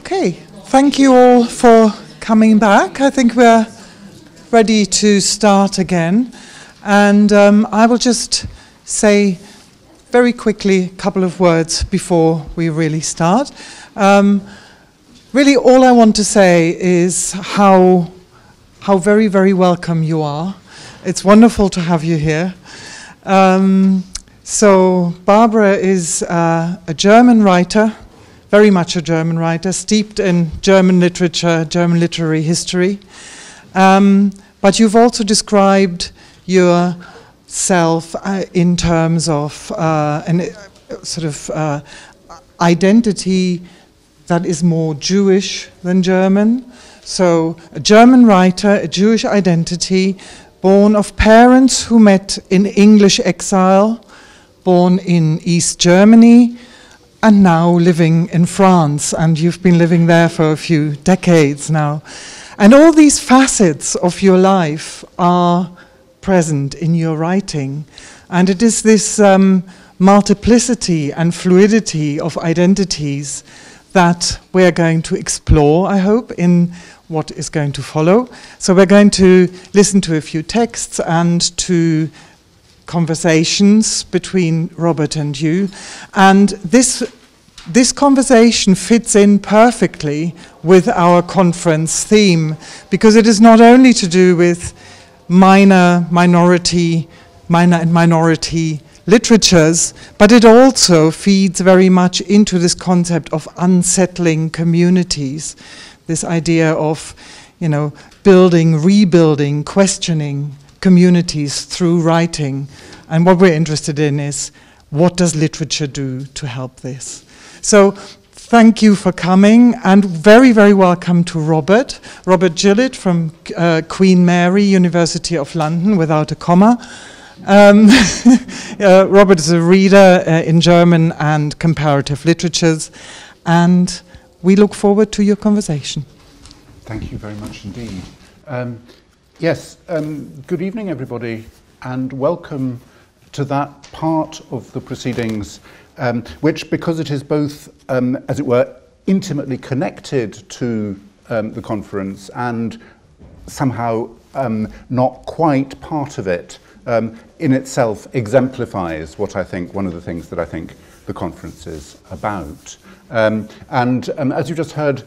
Okay, thank you all for coming back. I think we're ready to start again. And I will just say very quickly a couple of words before we really start. Really, all I want to say is how very, very welcome you are. It's wonderful to have you here. So Barbara is a German writer, very much a German writer, steeped in German literature, German literary history. But you've also described yourself in terms of identity that is more Jewish than German. So a German writer, a Jewish identity, born of parents who met in English exile, born in East Germany, and now living in France. And you've been living there for a few decades now. And all these facets of your life are present in your writing. And it is this multiplicity and fluidity of identities that we're going to explore, I hope, in what is going to follow. So we're going to listen to a few texts and to conversations between Robert and you. And this conversation fits in perfectly with our conference theme, because it is not only to do with minor and minority literatures, but it also feeds very much into this concept of unsettling communities, this idea of, building, rebuilding, questioning communities through writing. And what we're interested in is, what does literature do to help this? So thank you for coming, and very, very welcome to Robert Gillett from Queen Mary, University of London, without a comma. Robert is a reader in German and comparative literatures, and we look forward to your conversation. Thank you very much indeed. Good evening, everybody, and welcome to that part of the proceedings which, because it is both, as it were, intimately connected to the conference and somehow not quite part of it, in itself exemplifies what I think, one of the things that I think the conference is about. As you just heard,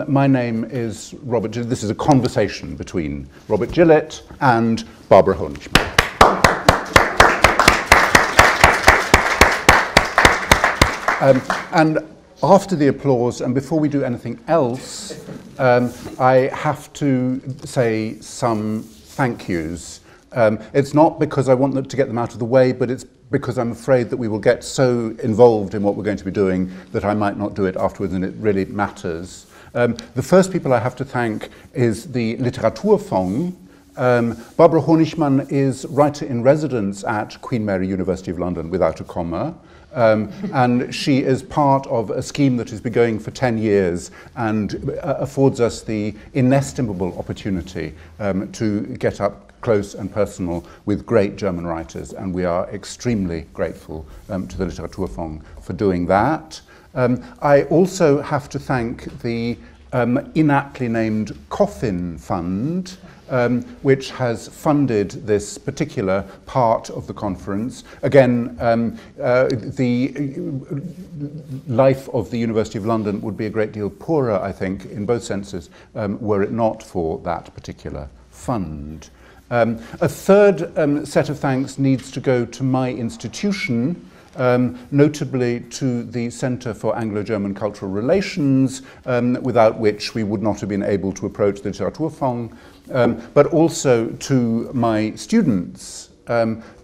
my name is Robert Gillett. This is a conversation between Robert Gillett and Barbara Honigmann. And after the applause, and before we do anything else, I have to say some thank yous. It's not because I want to get them out of the way, but it's because I'm afraid that we will get so involved in what we're going to be doing that I might not do it afterwards, and it really matters. The first people I have to thank is the Literaturfonds. Barbara Honigmann is writer-in-residence at Queen Mary, University of London, without a comma. And she is part of a scheme that has been going for 10 years and affords us the inestimable opportunity to get up close and personal with great German writers, and we are extremely grateful to the Literaturfonds for doing that. I also have to thank the inaptly named Coffin Fund, which has funded this particular part of the conference. Again, the life of the University of London would be a great deal poorer, I think, in both senses, were it not for that particular fund. A third set of thanks needs to go to my institution, notably to the Centre for Anglo-German Cultural Relations, without which we would not have been able to approach the Literaturfonds, but also to my students,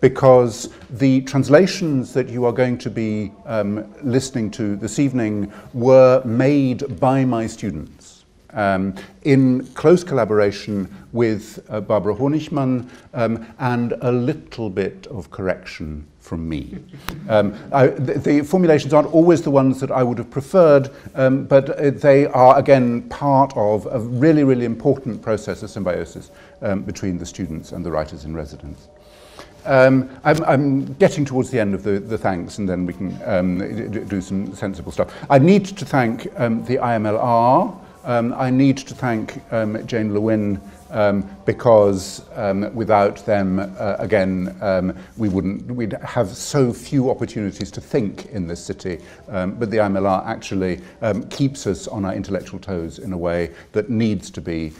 because the translations that you are going to be listening to this evening were made by my students. in close collaboration with Barbara Honigmann and a little bit of correction from me. The formulations aren't always the ones that I would have preferred, but they are, again, part of a really, really important process of symbiosis between the students and the writers in residence. I'm getting towards the end of the thanks, and then we can do some sensible stuff. I need to thank the IMLR. I need to thank Jane Lewin because without them, again, we'd have so few opportunities to think in this city. But the IMLR actually keeps us on our intellectual toes in a way that needs to be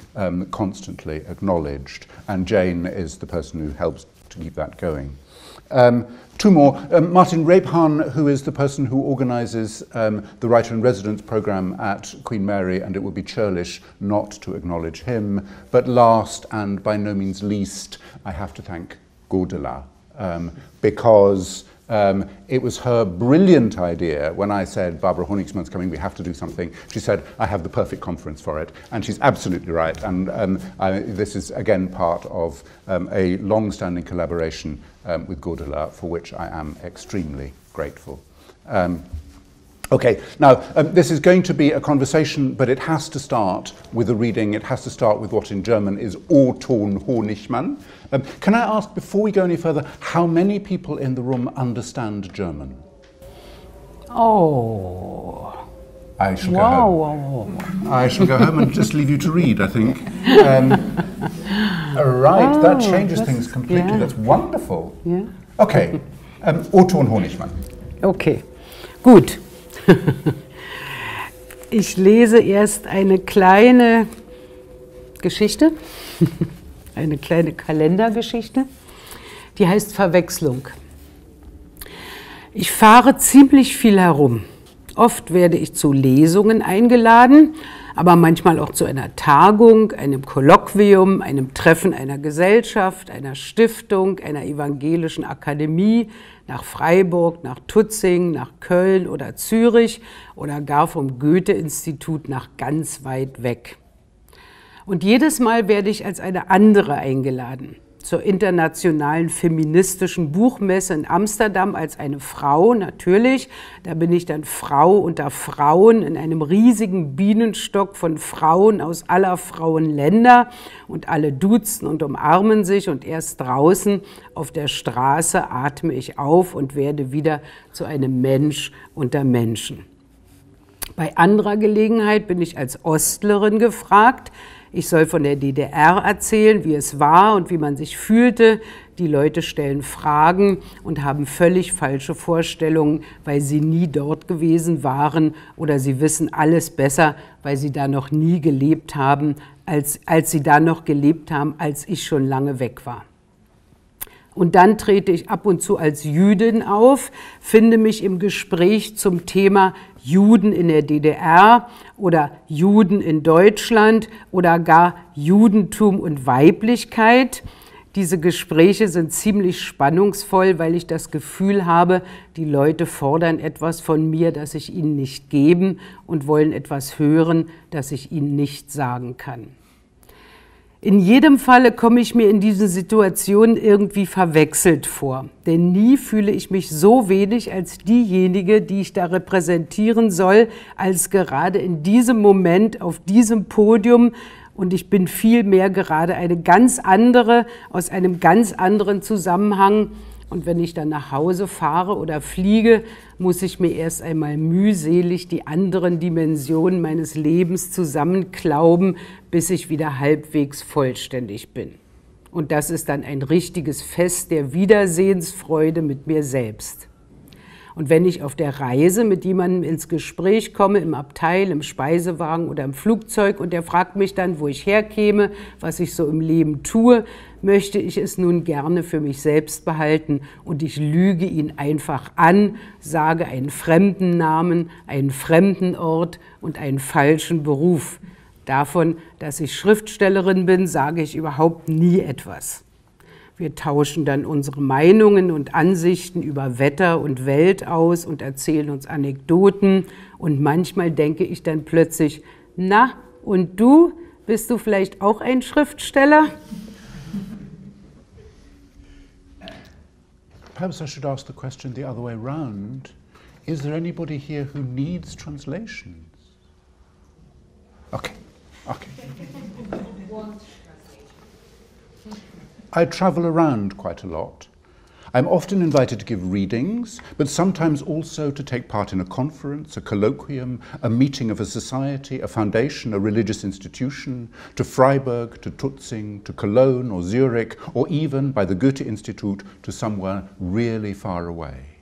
constantly acknowledged. And Jane is the person who helps to keep that going. Two more. Martin Reephan, who is the person who organises the Writer-in-Residence programme at Queen Mary, and it would be churlish not to acknowledge him. But last, and by no means least, I have to thank Godela, because it was her brilliant idea when I said, Barbara Honigmann's coming, we have to do something. She said, I have the perfect conference for it. And she's absolutely right. And this is, again, part of a long-standing collaboration with Godela, for which I am extremely grateful. Okay, now this is going to be a conversation, but it has to start with a reading. It has to start with what in German is O Ton Honigmann. Can I ask, before we go any further, how many people in the room understand German? Oh. I shall go home. I shall go home and just leave you to read, I think. Right, that changes things completely. Yeah. That's wonderful. Yeah. Okay, O Ton Honigmann. Okay, gut. Ich lese erst eine kleine Geschichte, eine kleine Kalendergeschichte, die heißt Verwechslung. Ich fahre ziemlich viel herum. Oft werde ich zu Lesungen eingeladen, aber manchmal auch zu einer Tagung, einem Kolloquium, einem Treffen einer Gesellschaft, einer Stiftung, einer evangelischen Akademie, nach Freiburg, nach Tutzing, nach Köln oder Zürich oder gar vom Goethe-Institut nach ganz weit weg. Und jedes Mal werde ich als eine andere eingeladen. Zur internationalen feministischen Buchmesse in Amsterdam als eine Frau, natürlich. Da bin ich dann Frau unter Frauen in einem riesigen Bienenstock von Frauen aus aller Frauenländer und alle duzen und umarmen sich und erst draußen auf der Straße atme ich auf und werde wieder zu einem Mensch unter Menschen. Bei anderer Gelegenheit bin ich als Ostlerin gefragt. Ich soll von der DDR erzählen, wie es war und wie man sich fühlte. Die Leute stellen Fragen und haben völlig falsche Vorstellungen, weil sie nie dort gewesen waren oder sie wissen alles besser, weil sie da noch nie gelebt haben, als sie da noch gelebt haben, als ich schon lange weg war. Und dann trete ich ab und zu als Jüdin auf, finde mich im Gespräch zum Thema Juden in der DDR oder Juden in Deutschland oder gar Judentum und Weiblichkeit. Diese Gespräche sind ziemlich spannungsvoll, weil ich das Gefühl habe, die Leute fordern etwas von mir, das ich ihnen nicht geben und wollen etwas hören, das ich ihnen nicht sagen kann. In jedem Falle komme ich mir in diesen Situationen irgendwie verwechselt vor, denn nie fühle ich mich so wenig als diejenige, die ich da repräsentieren soll, als gerade in diesem Moment auf diesem Podium, und ich bin vielmehr gerade eine ganz andere, aus einem ganz anderen Zusammenhang. Und wenn ich dann nach Hause fahre oder fliege, muss ich mir erst einmal mühselig die anderen Dimensionen meines Lebens zusammenklauben, bis ich wieder halbwegs vollständig bin. Und das ist dann ein richtiges Fest der Wiedersehensfreude mit mir selbst. Und wenn ich auf der Reise mit jemandem ins Gespräch komme, im Abteil, im Speisewagen oder im Flugzeug, und der fragt mich dann, wo ich herkäme, was ich so im Leben tue, möchte ich es nun gerne für mich selbst behalten und ich lüge ihn einfach an, sage einen fremden Namen, einen fremden Ort und einen falschen Beruf. Davon, dass ich Schriftstellerin bin, sage ich überhaupt nie etwas. Wir tauschen dann unsere Meinungen und Ansichten über Wetter und Welt aus und erzählen uns Anekdoten. Und manchmal denke ich dann plötzlich, na, Und du, bist du vielleicht auch ein Schriftsteller? Perhaps I should ask the question the other way round. Is there anybody here who needs translations? Okay, okay. I travel around quite a lot. I'm often invited to give readings, but sometimes also to take part in a conference, a colloquium, a meeting of a society, a foundation, a religious institution, to Freiburg, to Tutzing, to Cologne or Zurich, or even, by the Goethe Institute, to somewhere really far away.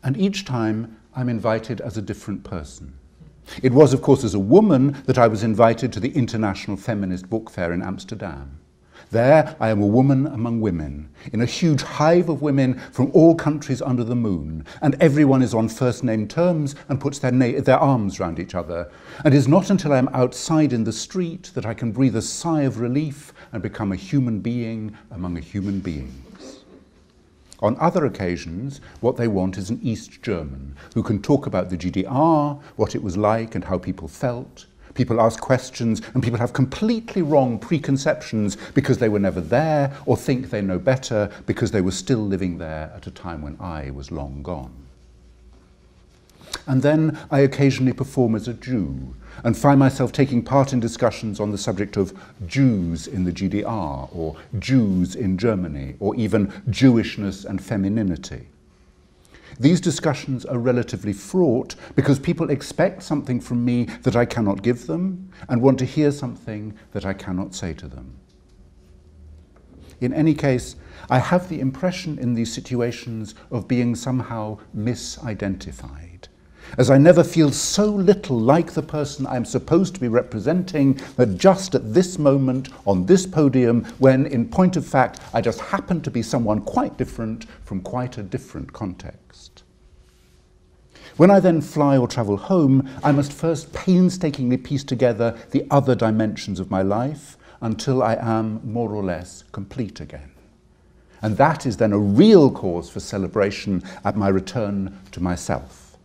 And each time I'm invited as a different person. It was, of course, as a woman that I was invited to the International Feminist Book Fair in Amsterdam. There I am a woman among women, in a huge hive of women from all countries under the moon, and everyone is on first-name terms and puts their arms round each other. And it is not until I am outside in the street that I can breathe a sigh of relief and become a human being among a human beings. On other occasions, what they want is an East German who can talk about the GDR, what it was like and how people felt. People ask questions and people have completely wrong preconceptions because they were never there, or think they know better because they were still living there at a time when I was long gone. And then I occasionally perform as a Jew and find myself taking part in discussions on the subject of Jews in the GDR, or Jews in Germany, or even Jewishness and femininity. These discussions are relatively fraught because people expect something from me that I cannot give them and want to hear something that I cannot say to them. In any case, I have the impression in these situations of being somehow misidentified, as I never feel so little like the person I'm supposed to be representing that just at this moment on this podium, when in point of fact I just happen to be someone quite different from quite a different context. When I then fly or travel home, I must first painstakingly piece together the other dimensions of my life until I am more or less complete again. And that is then a real cause for celebration at my return to myself.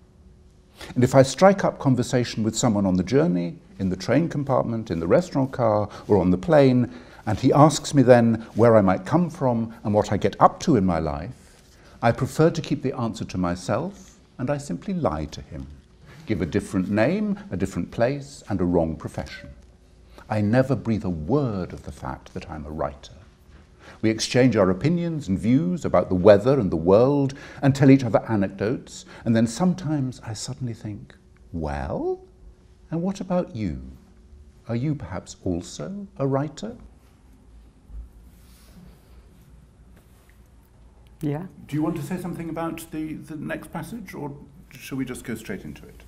And if I strike up conversation with someone on the journey, in the train compartment, in the restaurant car, or on the plane, and he asks me then where I might come from and what I get up to in my life, I prefer to keep the answer to myself, and I simply lie to him, give a different name, a different place, and a wrong profession. I never breathe a word of the fact that I'm a writer. We exchange our opinions and views about the weather and the world and tell each other anecdotes, and then sometimes I suddenly think, well, and what about you? Are you perhaps also a writer? Yeah. Do you want to say something about the next passage, or shall we just go straight into it?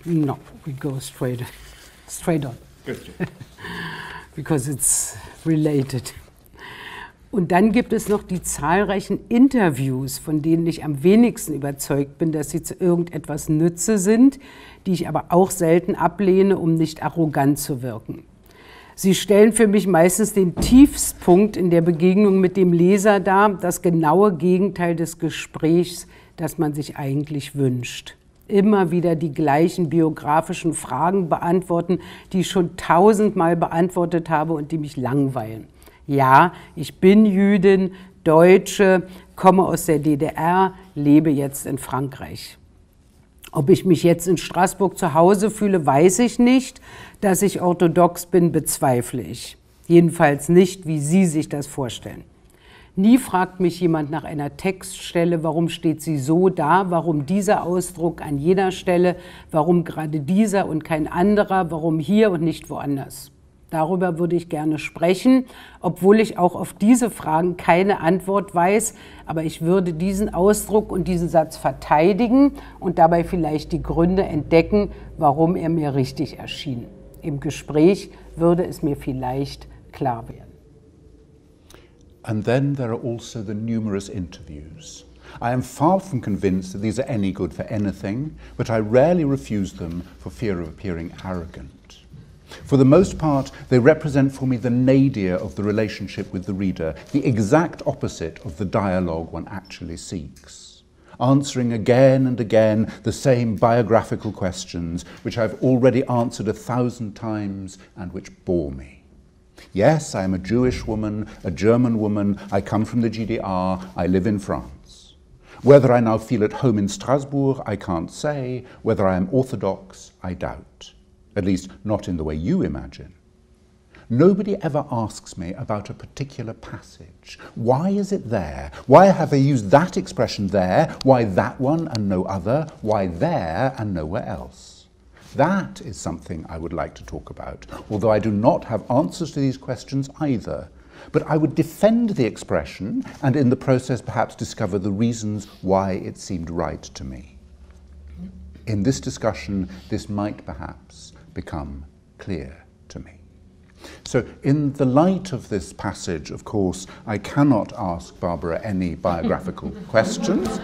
No, we go straight on. Because it's related. Und dann gibt es noch die zahlreichen Interviews, von denen ich am wenigsten überzeugt bin, dass sie zu irgendetwas Nütze sind, die ich aber auch selten ablehne, um nicht arrogant zu wirken. Sie stellen für mich meistens den Tiefspunkt in der Begegnung mit dem Leser dar, das genaue Gegenteil des Gesprächs, das man sich eigentlich wünscht. Immer wieder die gleichen biografischen Fragen beantworten, die ich schon 1000-mal beantwortet habe und die mich langweilen. Ja, ich bin Jüdin, Deutsche, komme aus der DDR, lebe jetzt in Frankreich. Ob ich mich jetzt in Straßburg zu Hause fühle, weiß ich nicht. Dass ich orthodox bin, bezweifle ich. Jedenfalls nicht, wie Sie sich das vorstellen. Nie fragt mich jemand nach einer Textstelle, warum steht sie so da, warum dieser Ausdruck an jeder Stelle, warum gerade dieser und kein anderer, warum hier und nicht woanders. Darüber würde ich gerne sprechen, obwohl ich auch auf diese Fragen keine Antwort weiß, aber ich würde diesen Ausdruck und diesen Satz verteidigen und dabei vielleicht die Gründe entdecken, warum er mir richtig erschien. Im Gespräch würde es mir vielleicht klar werden. And then there are also the numerous interviews. I am far from convinced that these are any good for anything, but I rarely refuse them for fear of appearing arrogant. For the most part, they represent for me the nadir of the relationship with the reader, the exact opposite of the dialogue one actually seeks. answering again and again the same biographical questions which I've already answered 1,000 times and which bore me. Yes, I am a Jewish woman, a German woman, I come from the GDR, I live in France. Whether I now feel at home in Strasbourg, I can't say. Whether I am Orthodox, I doubt. At least not in the way you imagine. Nobody ever asks me about a particular passage. Why is it there? Why have they used that expression there? Why that one and no other? Why there and nowhere else? That is something I would like to talk about, although I do not have answers to these questions either. But I would defend the expression and in the process perhaps discover the reasons why it seemed right to me. In this discussion, this might perhaps become clear to me. So in the light of this passage, of course, I cannot ask Barbara any biographical questions.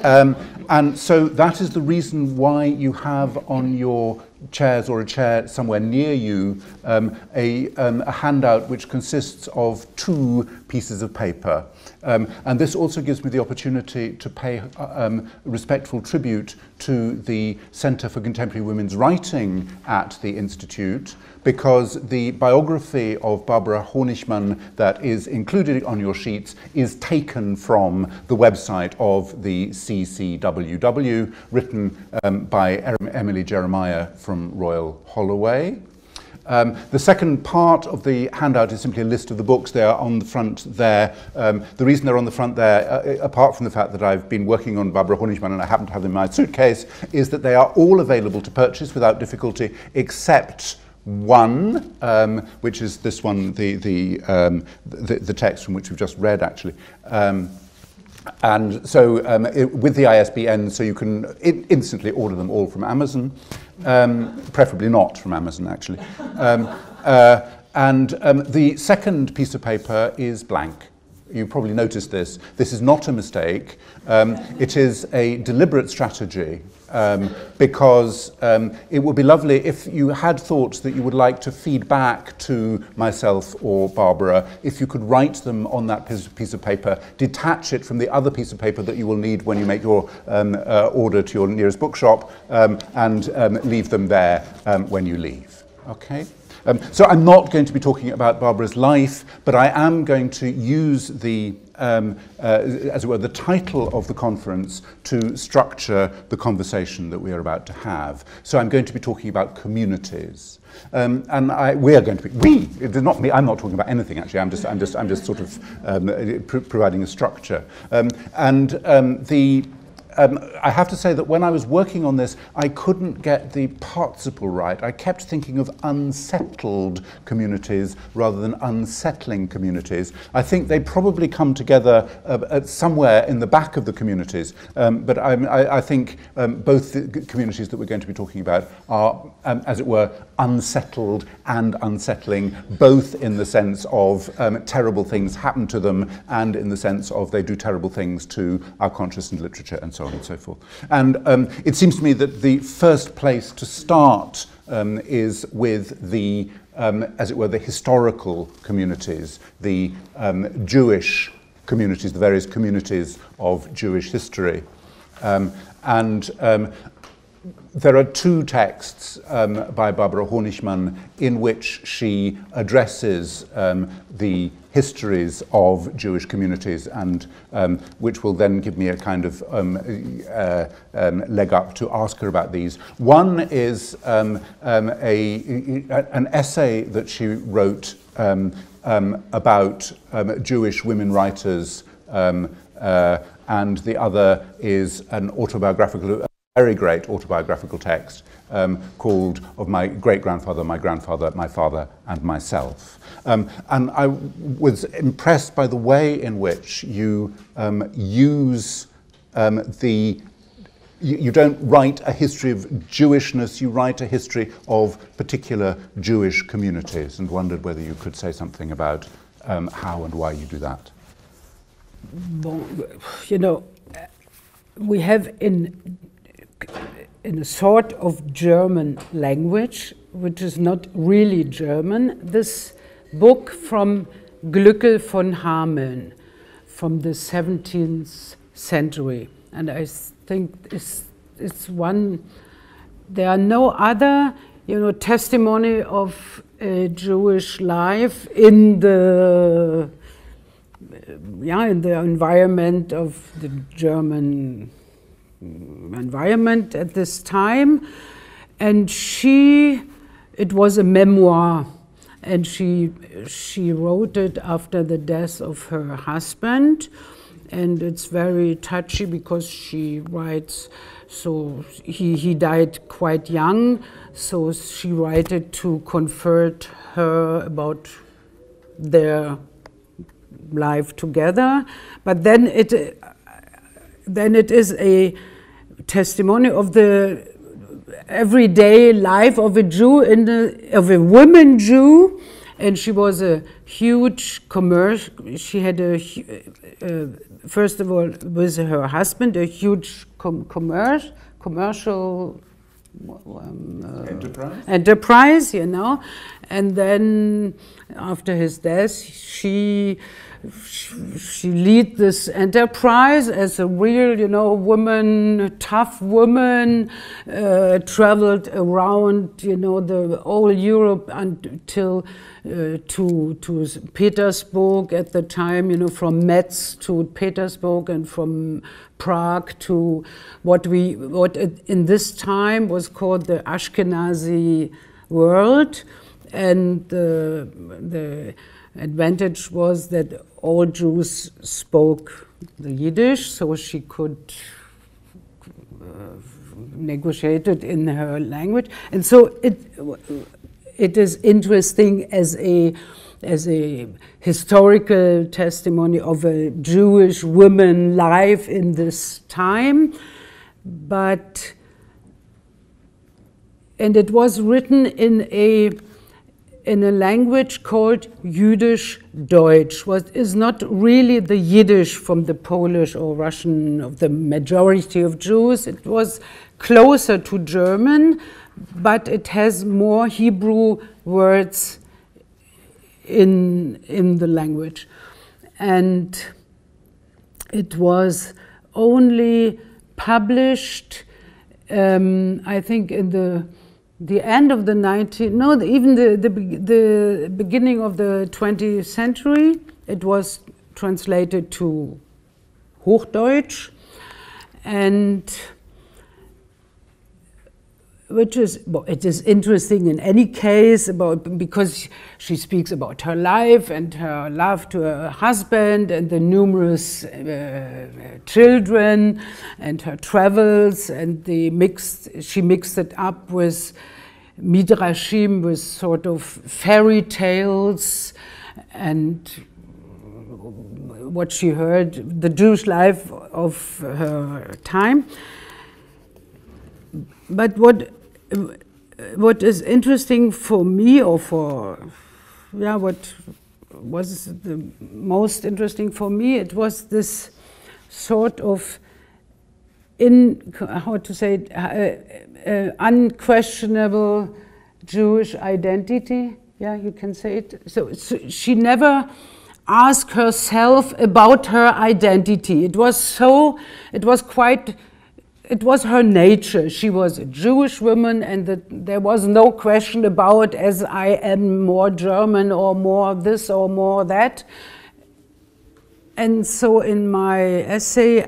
And so that is the reason why you have on your chairs or a chair somewhere near you a handout which consists of 2 pieces of paper. And this also gives me the opportunity to pay respectful tribute to the Centre for Contemporary Women's Writing at the Institute, because the biography of Barbara Honigmann that is included on your sheets is taken from the website of the CCWW, written by Emily Jeremiah from Royal Holloway. The second part of the handout is simply a list of the books. They are on the front there. The reason they're on the front there, apart from the fact that I've been working on Barbara Honigmann and I happen to have them in my suitcase, is that they are all available to purchase without difficulty, except one, which is this one, the text from which we've just read, actually. And so with the ISBN, so you can instantly order them all from Amazon, preferably not from Amazon, actually. And the second piece of paper is blank. You probably noticed this. This is not a mistake. It is a deliberate strategy because it would be lovely if you had thoughts that you would like to feed back to myself or Barbara, if you could write them on that piece of paper, detach it from the other piece of paper that you will need when you make your order to your nearest bookshop, and leave them there when you leave. Okay? So I'm not going to be talking about Barbara's life, but I am going to use the, as it were, the title of the conference to structure the conversation that we are about to have. So I'm going to be talking about communities. And we are going to be, it is not me, I'm not talking about anything actually, I'm just sort of providing a structure. I have to say that when I was working on this, I couldn't get the participle right. I kept thinking of unsettled communities rather than unsettling communities. I think they probably come together somewhere in the back of the communities, but I think both the communities that we're going to be talking about are, as it were, unsettled and unsettling, both in the sense of terrible things happen to them and in the sense of they do terrible things to our conscious and literature and so on and so forth. And it seems to me that the first place to start is with the, as it were, the historical communities, the Jewish communities, the various communities of Jewish history. There are 2 texts by Barbara Honigmann in which she addresses the histories of Jewish communities, and which will then give me a kind of leg up to ask her about these. One is an essay that she wrote about Jewish women writers, and the other is an autobiographical, very great autobiographical text called Of My Great-Grandfather, My Grandfather, My Father and Myself. And I was impressed by the way in which you use you don't write a history of Jewishness, you write a history of particular Jewish communities, and wondered whether you could say something about how and why you do that. Well, you know, we have in a sort of German language, which is not really German, this book from Glückel von Hameln from the 17th century. and I think it's one. There are no other, testimony of a Jewish life in the environment of the German environment at this time. And it was a memoir, and she wrote it after the death of her husband, and it's very touchy because she writes, so he died quite young, so she wrote it to comfort her about their life together. But then it is a testimony of the everyday life of a Jew, of a woman Jew, and she was a huge she had first of all with her husband a huge commercial enterprise, and then after his death she lead this enterprise as a real, woman, tough woman, traveled around, the whole Europe until to Petersburg at the time, from Metz to Petersburg, and from Prague to what in this time was called the Ashkenazi world, and the advantage was that all Jews spoke the Yiddish, so she could negotiate it in her language, and so it is interesting as a historical testimony of a Jewish woman life in this time, and it was written in a language called Yiddish Deutsch, what is not really the Yiddish from the Polish or Russian of the majority of Jews. It was closer to German, but it has more Hebrew words in the language. And it was only published, I think, in the end of the the beginning of the 20th century. It was translated to Hochdeutsch, and it is interesting in any case because she speaks about her life and her love to her husband and the numerous children and her travels, and she mixed it up with midrashim, with sort of fairy tales and what she heard, the Jewish life of her time. But what is interesting for me, or what was the most interesting for me, it was this sort of unquestionable Jewish identity. Yeah, you can say it. So she never asked herself about her identity. It was her nature. She was a Jewish woman, and there was no question about, as I am more German or more this or more that. And so in my essay,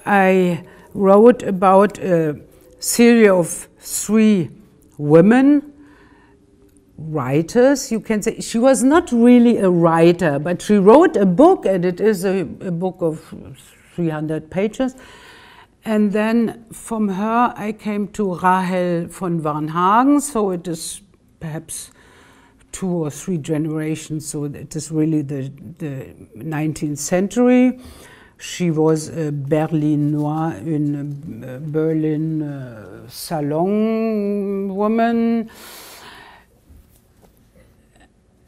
I wrote about a series of 3 women writers, you can say. She was not really a writer, but she wrote a book, and it is a book of 300 pages. And then from her I came to Rahel von Varnhagen, so it is perhaps 2 or 3 generations, so it is really the 19th century. She was a Berlinois, in Berlin salon woman,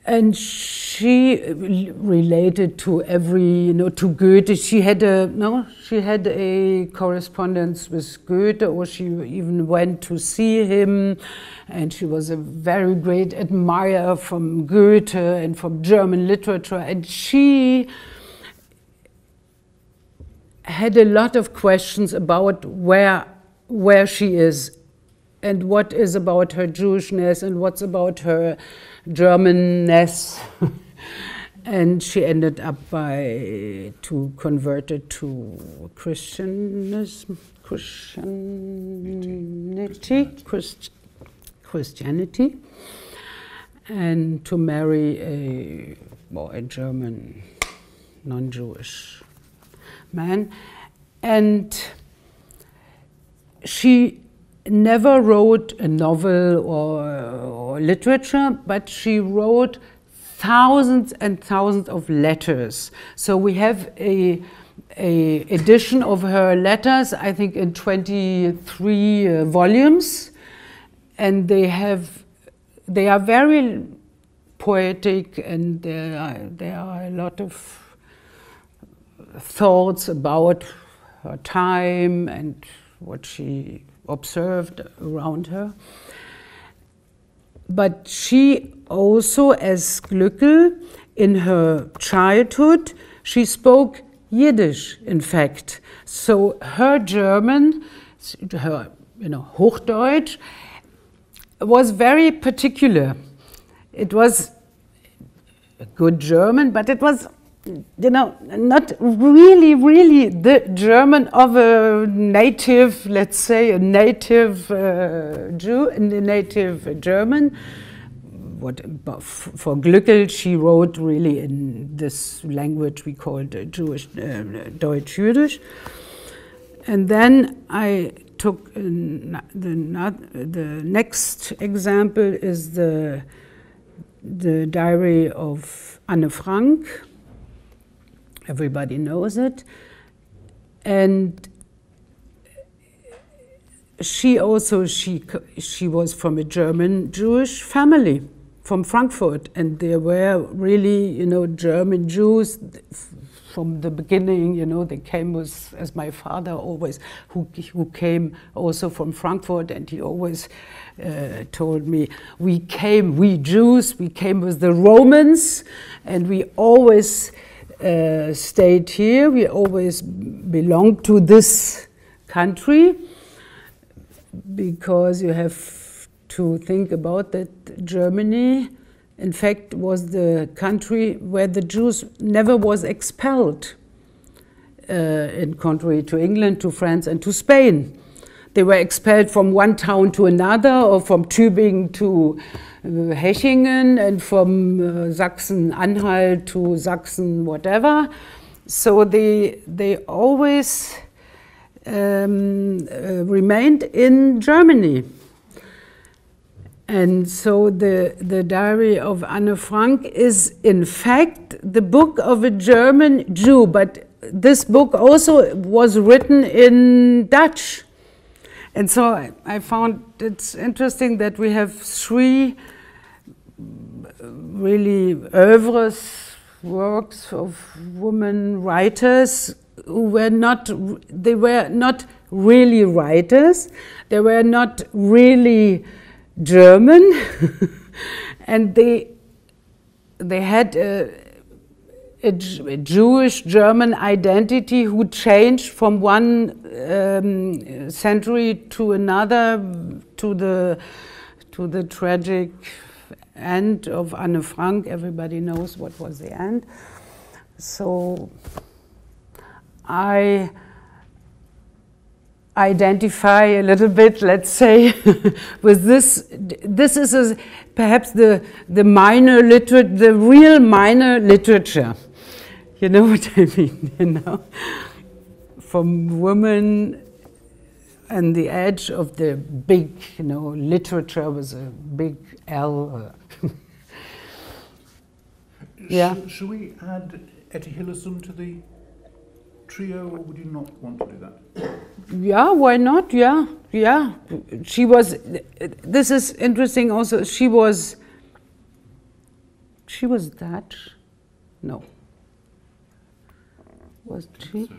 and she related to to Goethe. She had a correspondence with Goethe, or she even went to see him, and she was a very great admirer from Goethe and from German literature, and she had a lot of questions about where she is and what is about her Jewishness and what's about her Germanness. And she ended up to convert it to Christianity, and to marry a German non-Jewish man. And she never wrote a novel or literature, but she wrote thousands and thousands of letters. So we have a edition of her letters, I think in 23 volumes, and they are very poetic, and there are a lot of thoughts about her time and what she observed around her. But she also, as Glückel, in her childhood, she spoke Yiddish, in fact. So her German, her Hochdeutsch, was very particular. It was a good German, but it was, not really the German of a native, let's say, a native Jew, a native German. For Glückel, she wrote really in this language we called Jewish, Deutsch-Jüdisch. And then I took the next example is the diary of Anne Frank. Everybody knows it. And she was from a German Jewish family from Frankfurt, and there were really, German Jews from the beginning. They came with, as my father always, who came also from Frankfurt, and he always told me, we Jews, we came with the Romans, and we always stayed here. We always belonged to this country, because you have to think about that Germany, in fact, was the country where the Jews never was expelled, in contrary to England, to France, and to Spain. They were expelled from one town to another, or from Tübingen to Hechingen, and from Sachsen-Anhalt to Sachsen, whatever. So they always remained in Germany. And so the diary of Anne Frank is, in fact, the book of a German Jew, but this book also was written in Dutch. And so I found it's interesting that we have three really oeuvres, works of women writers who were not really writers, they were not really German, and they had a Jewish German identity who changed from one century to another, to the tragic end of Anne Frank. Everybody knows what was the end. So I identify a little bit, let's say, with this. This is perhaps the minor literature, the real minor literature. You know what I mean? From women and the edge of the big, literature with a big L. Yeah. Should we add Etty Hillesum to the trio, or would you not want to do that? Yeah, why not? Yeah. She was. This is interesting. Also, she was Dutch. No. Was she? So.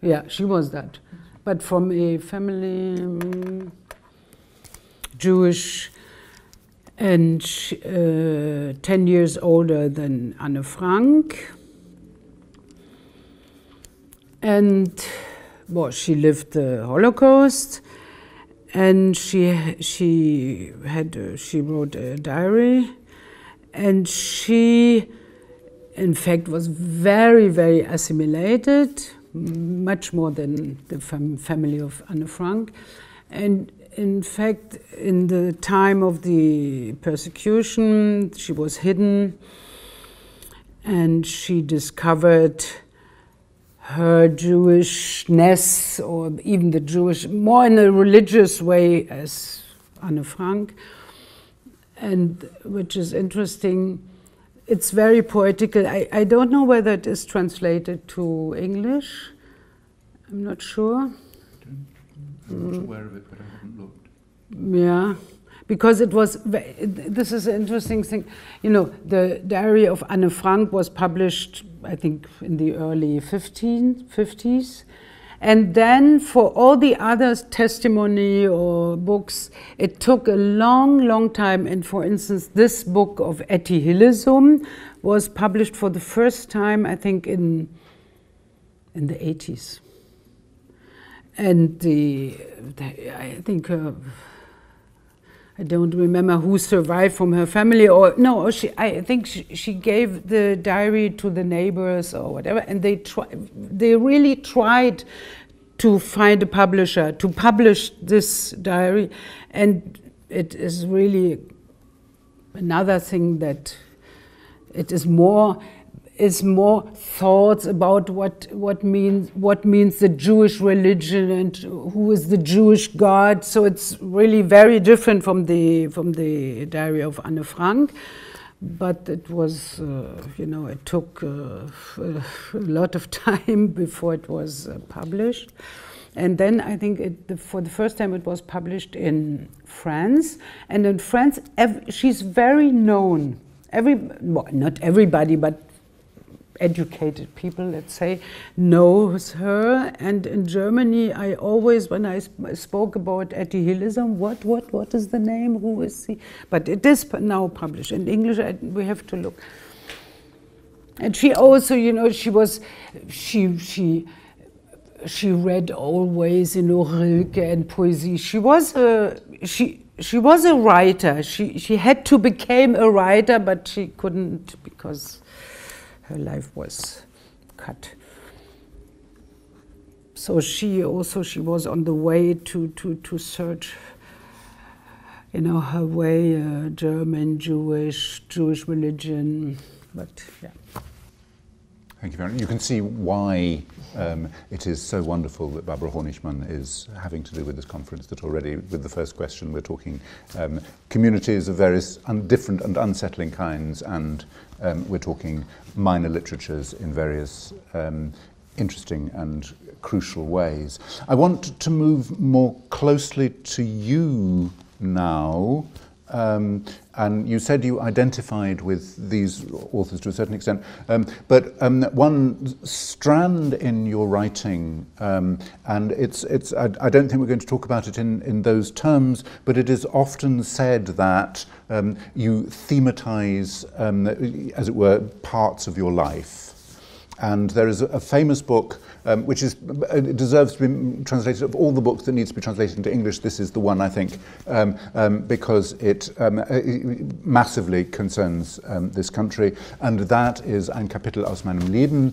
Yeah, she was Dutch, but from a family Jewish, and 10 years older than Anne Frank. And well, she lived the Holocaust, and she wrote a diary, and she, in fact, was very, very assimilated, much more than the family of Anne Frank. And in fact, in the time of the persecution, she was hidden, and she discovered her Jewishness, or even the Jewish, more in a religious way as Anne Frank, and which is interesting. It's very poetical. I don't know whether it is translated to English. I'm not sure. I'm not aware of it, but I haven't looked. Yeah, because it was, this is an interesting thing. You know, the Diary of Anne Frank was published, I think, in the early 50s. And then for all the other testimony or books, it took a long, long time. And for instance, this book of Etty Hillesum was published for the first time, I think, in the 80s. And I think I don't remember who survived from her family, or no, I think she gave the diary to the neighbors or whatever, and they really tried to find a publisher to publish this diary, and it is really another thing that it is more thoughts about what means the Jewish religion and who is the Jewish God. So it's really very different from the Diary of Anne Frank. But it was, you know, it took a lot of time before it was published. And then I think for the first time it was published in France. And in France, she's very known. Well, not everybody, but educated people, let's say, knows her. And in Germany, I always, when I spoke about Etty Hillesum, what is the name? Who is she? But it is now published in English. We have to look. And she also, you know, she read always, you know, Rilke and poesy. She was a writer. She had to become a writer, but she couldn't because her life was cut. So she was on the way to search, you know, her way, German, Jewish religion, but yeah. Thank you very much. You can see why it is so wonderful that Barbara Honigmann is having to do with this conference, that already with the first question we're talking communities of various different and unsettling kinds, and we're talking minor literatures in various interesting and crucial ways. I want to move more closely to you now. And you said you identified with these authors to a certain extent, but one strand in your writing, and I don't think we're going to talk about it in those terms, but it is often said that you thematize, as it were, parts of your life. And there is a famous book which it deserves to be translated. Of all the books that needs to be translated into English, this is the one, I think, because it massively concerns this country, and that is Ein Kapitel aus meinem Leben,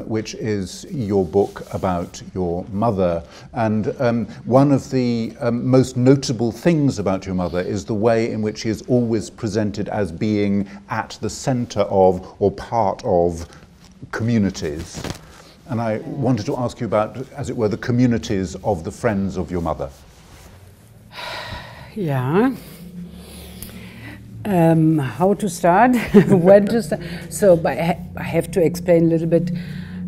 which is your book about your mother. And one of the most notable things about your mother is the way in which she is always presented as being at the center of, or part of, communities. And I wanted to ask you about, as it were, the communities of the friends of your mother. Yeah. How to start? When to start? So I have to explain a little bit.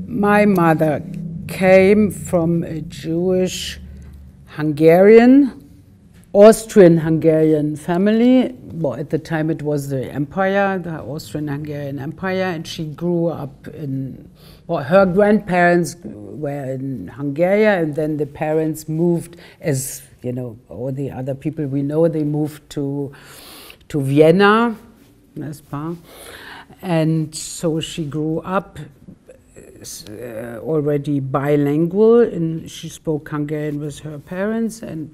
My mother came from a Jewish Hungarian, Austrian-Hungarian family. Well, at the time it was the empire, the Austrian-Hungarian Empire, and she grew up in, well, her grandparents were in Hungary, and then the parents moved, as you know, all the other people we know, they moved to Vienna, n'est-ce pas? And so she grew up already bilingual, and she spoke Hungarian with her parents, and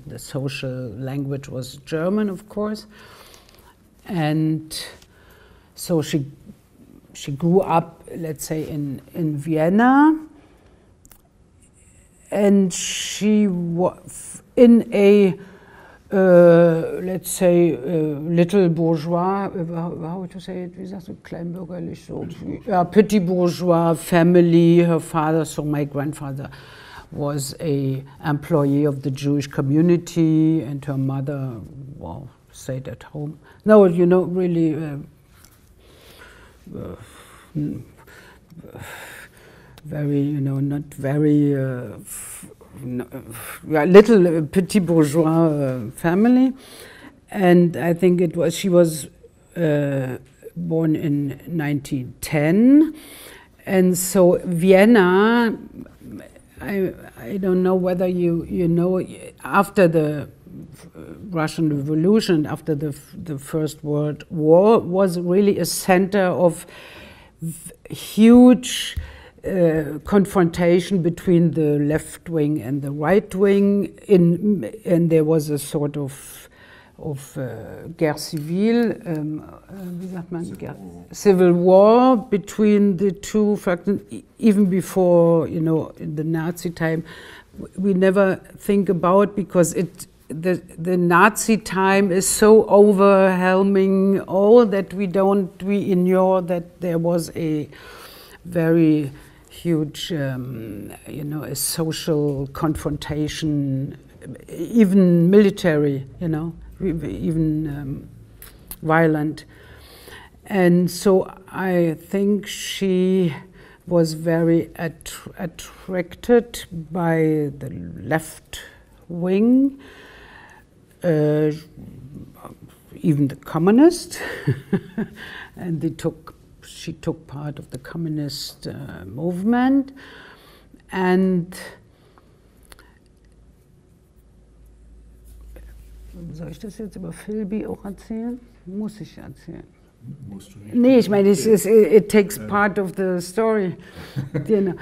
the social language was German, of course. And so she grew up, let's say, in Vienna, and she was in a let's say, little bourgeois, how to say it, wie sagst du, kleinbürgerlich, so, petit bourgeois family. Her father, so my grandfather, was a employee of the Jewish community, and her mother, well, stayed at home. No, you know, really very, you know, not very little petit bourgeois family, and I think she was born in 1910, and so Vienna, I don't know whether you know, after the Russian Revolution, after the First World War, was really a center of huge confrontation between the left wing and the right wing, and there was a sort of guerre civile, wie sagt man? Civil war between the two factions, even before, you know, in the Nazi time. We never think about, because the Nazi time is so overwhelming all that we ignore that there was a very huge, you know, a social confrontation, even military, you know, even violent. And so I think she was very attracted by the left wing, even the communists, and she took part of the communist movement. And soll ich das jetzt über Philby auch erzählen? Muss ich erzählen? Nee, ich meine, it takes part of the story. You know,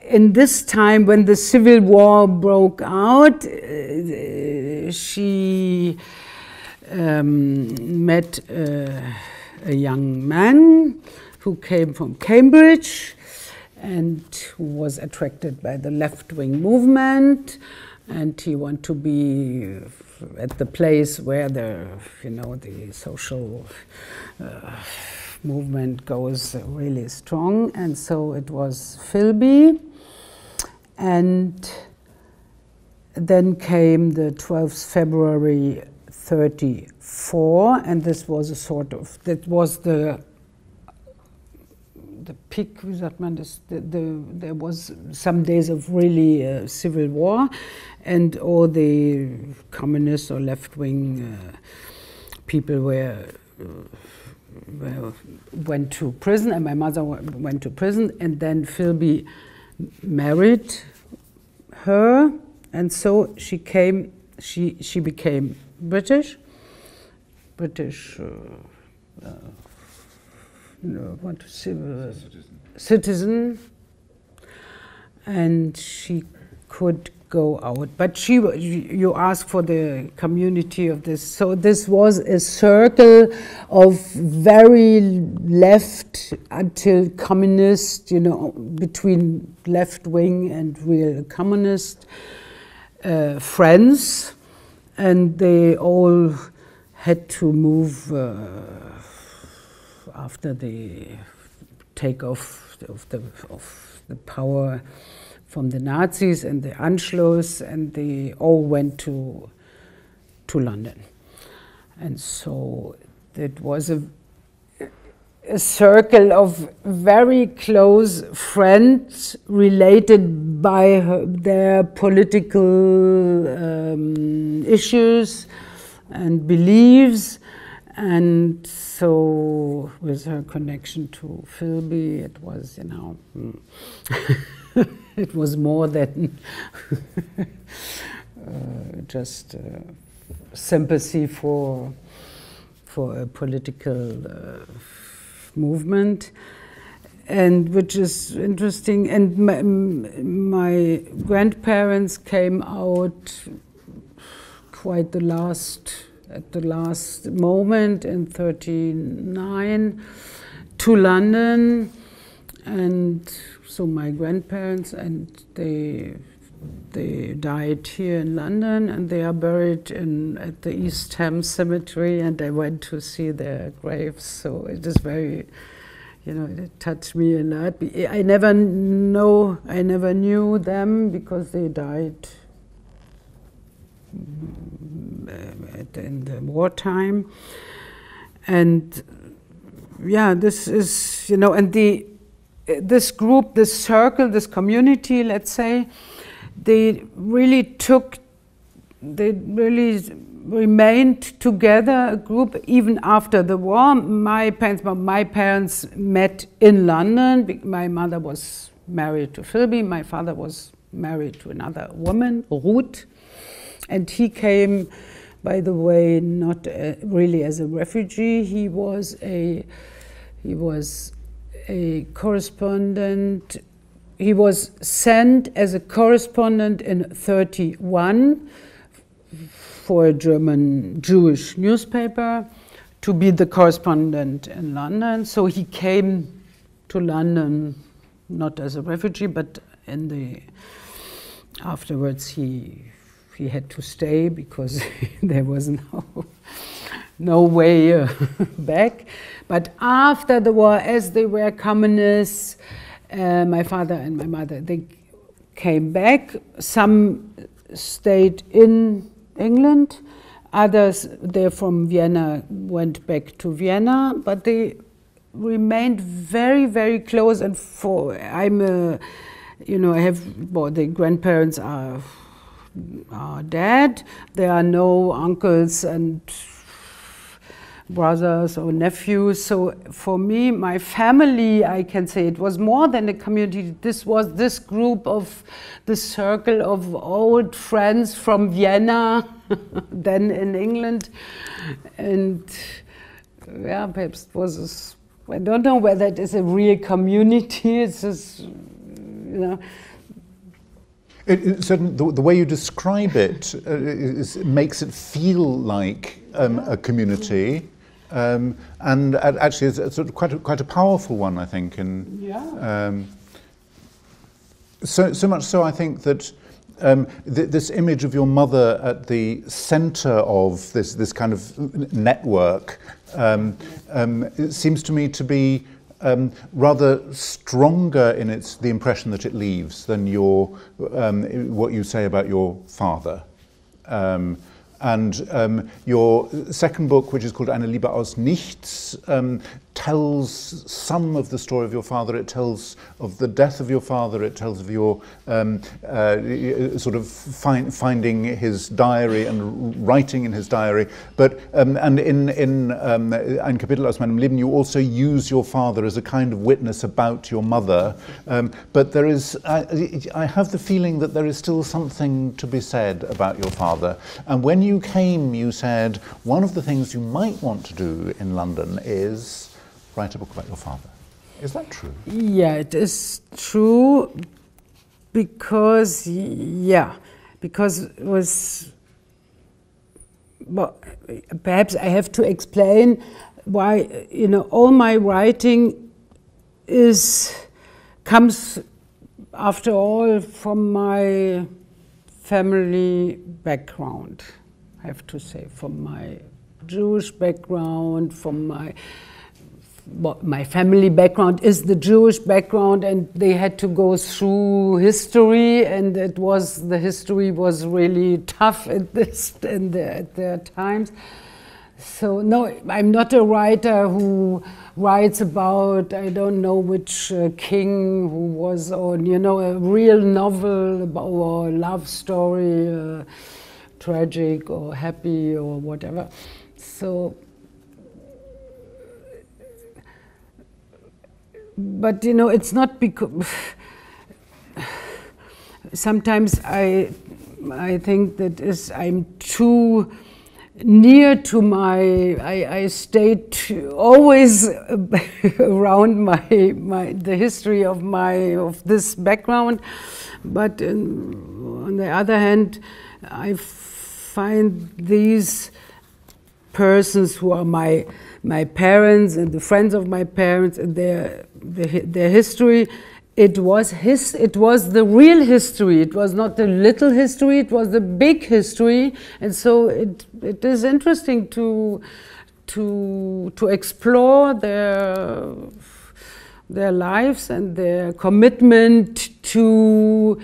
in this time, when the Civil War broke out, she met a young man who came from Cambridge and who was attracted by the left-wing movement, and he wanted to be at the place where the social movement goes really strong, and so it was Philby. And then came the 12th February 1934, and this was that was the peak, wie sagt man das? There was some days of really civil war, and all the communist or left-wing people went to prison, and my mother went to prison, and then Philby married her, and so she became British, citizen, and she could go out. But you asked for the community of this, so this was a circle of very left until communist, you know, between left wing and real communist friends, and they all had to move after the takeoff of the power from the Nazis and the Anschluss, and they all went to London. And so it was a circle of very close friends related by their political issues and beliefs. And so with her connection to Philby, it was, you know, it was more than just sympathy for a political movement. and which is interesting. And my grandparents came out quite at the last moment in 1939 to London, and so my grandparents, and they died here in London, and they are buried at the East Thames Cemetery, and I went to see their graves. So it is very, it touched me a lot. I never knew them because they died in the wartime. And yeah, this is, and this group, this circle, this community, let's say, they really remained together, a group, even after the war. My parents met in London. My mother was married to Philby. My father was married to another woman, Ruth. And he came, by the way, not really as a refugee. He was a correspondent. He was sent as a correspondent in 1931 for a German Jewish newspaper to be the correspondent in London. So he came to London not as a refugee, but afterwards he had to stay because there was no way back. But after the war, as they were communists, my father and my mother, they came back. Some stayed in England, others, they're from Vienna, went back to Vienna, but they remained very, very close. And the grandparents are dead. There are no uncles and brothers or nephews. So for me, my family, I can say it was more than a community. This was this group of this circle of old friends from Vienna, then in England. And yeah, perhaps it was, I don't know whether it is a real community. It's just, Certainly, the way you describe it makes it feel like a community, and actually it's sort of quite a powerful one, I think. So much so, I think that this image of your mother at the centre of this kind of network it seems to me to be rather stronger in the impression that it leaves than what you say about your father. And your second book, which is called Eine Liebe aus Nichts, tells some of the story of your father. It tells of the death of your father. It tells of your sort of finding his diary and writing in his diary. But and in Ein Kapitel aus meinem Leben, you also use your father as a kind of witness about your mother. But there is, I have the feeling that there is still something to be said about your father. And when you came, you said one of the things you might want to do in London is write a book about your father. Is that true? Yeah, it is true because it was, well, perhaps I have to explain why, all my writing comes after all from my family background, I have to say, from my Jewish background, from my family background is the Jewish background, and they had to go through history, and the history was really tough at their times. So no, I'm not a writer who writes about, I don't know which king who was, or a real novel or a love story, tragic or happy or whatever. So. But it's not because sometimes I think that I'm too near to I stayed always around the history of this background, but on the other hand, I find these persons who are my parents and the friends of my parents and their history. It was the real history. It was not the little history. It was the big history, and so it is interesting to explore their lives and their commitment to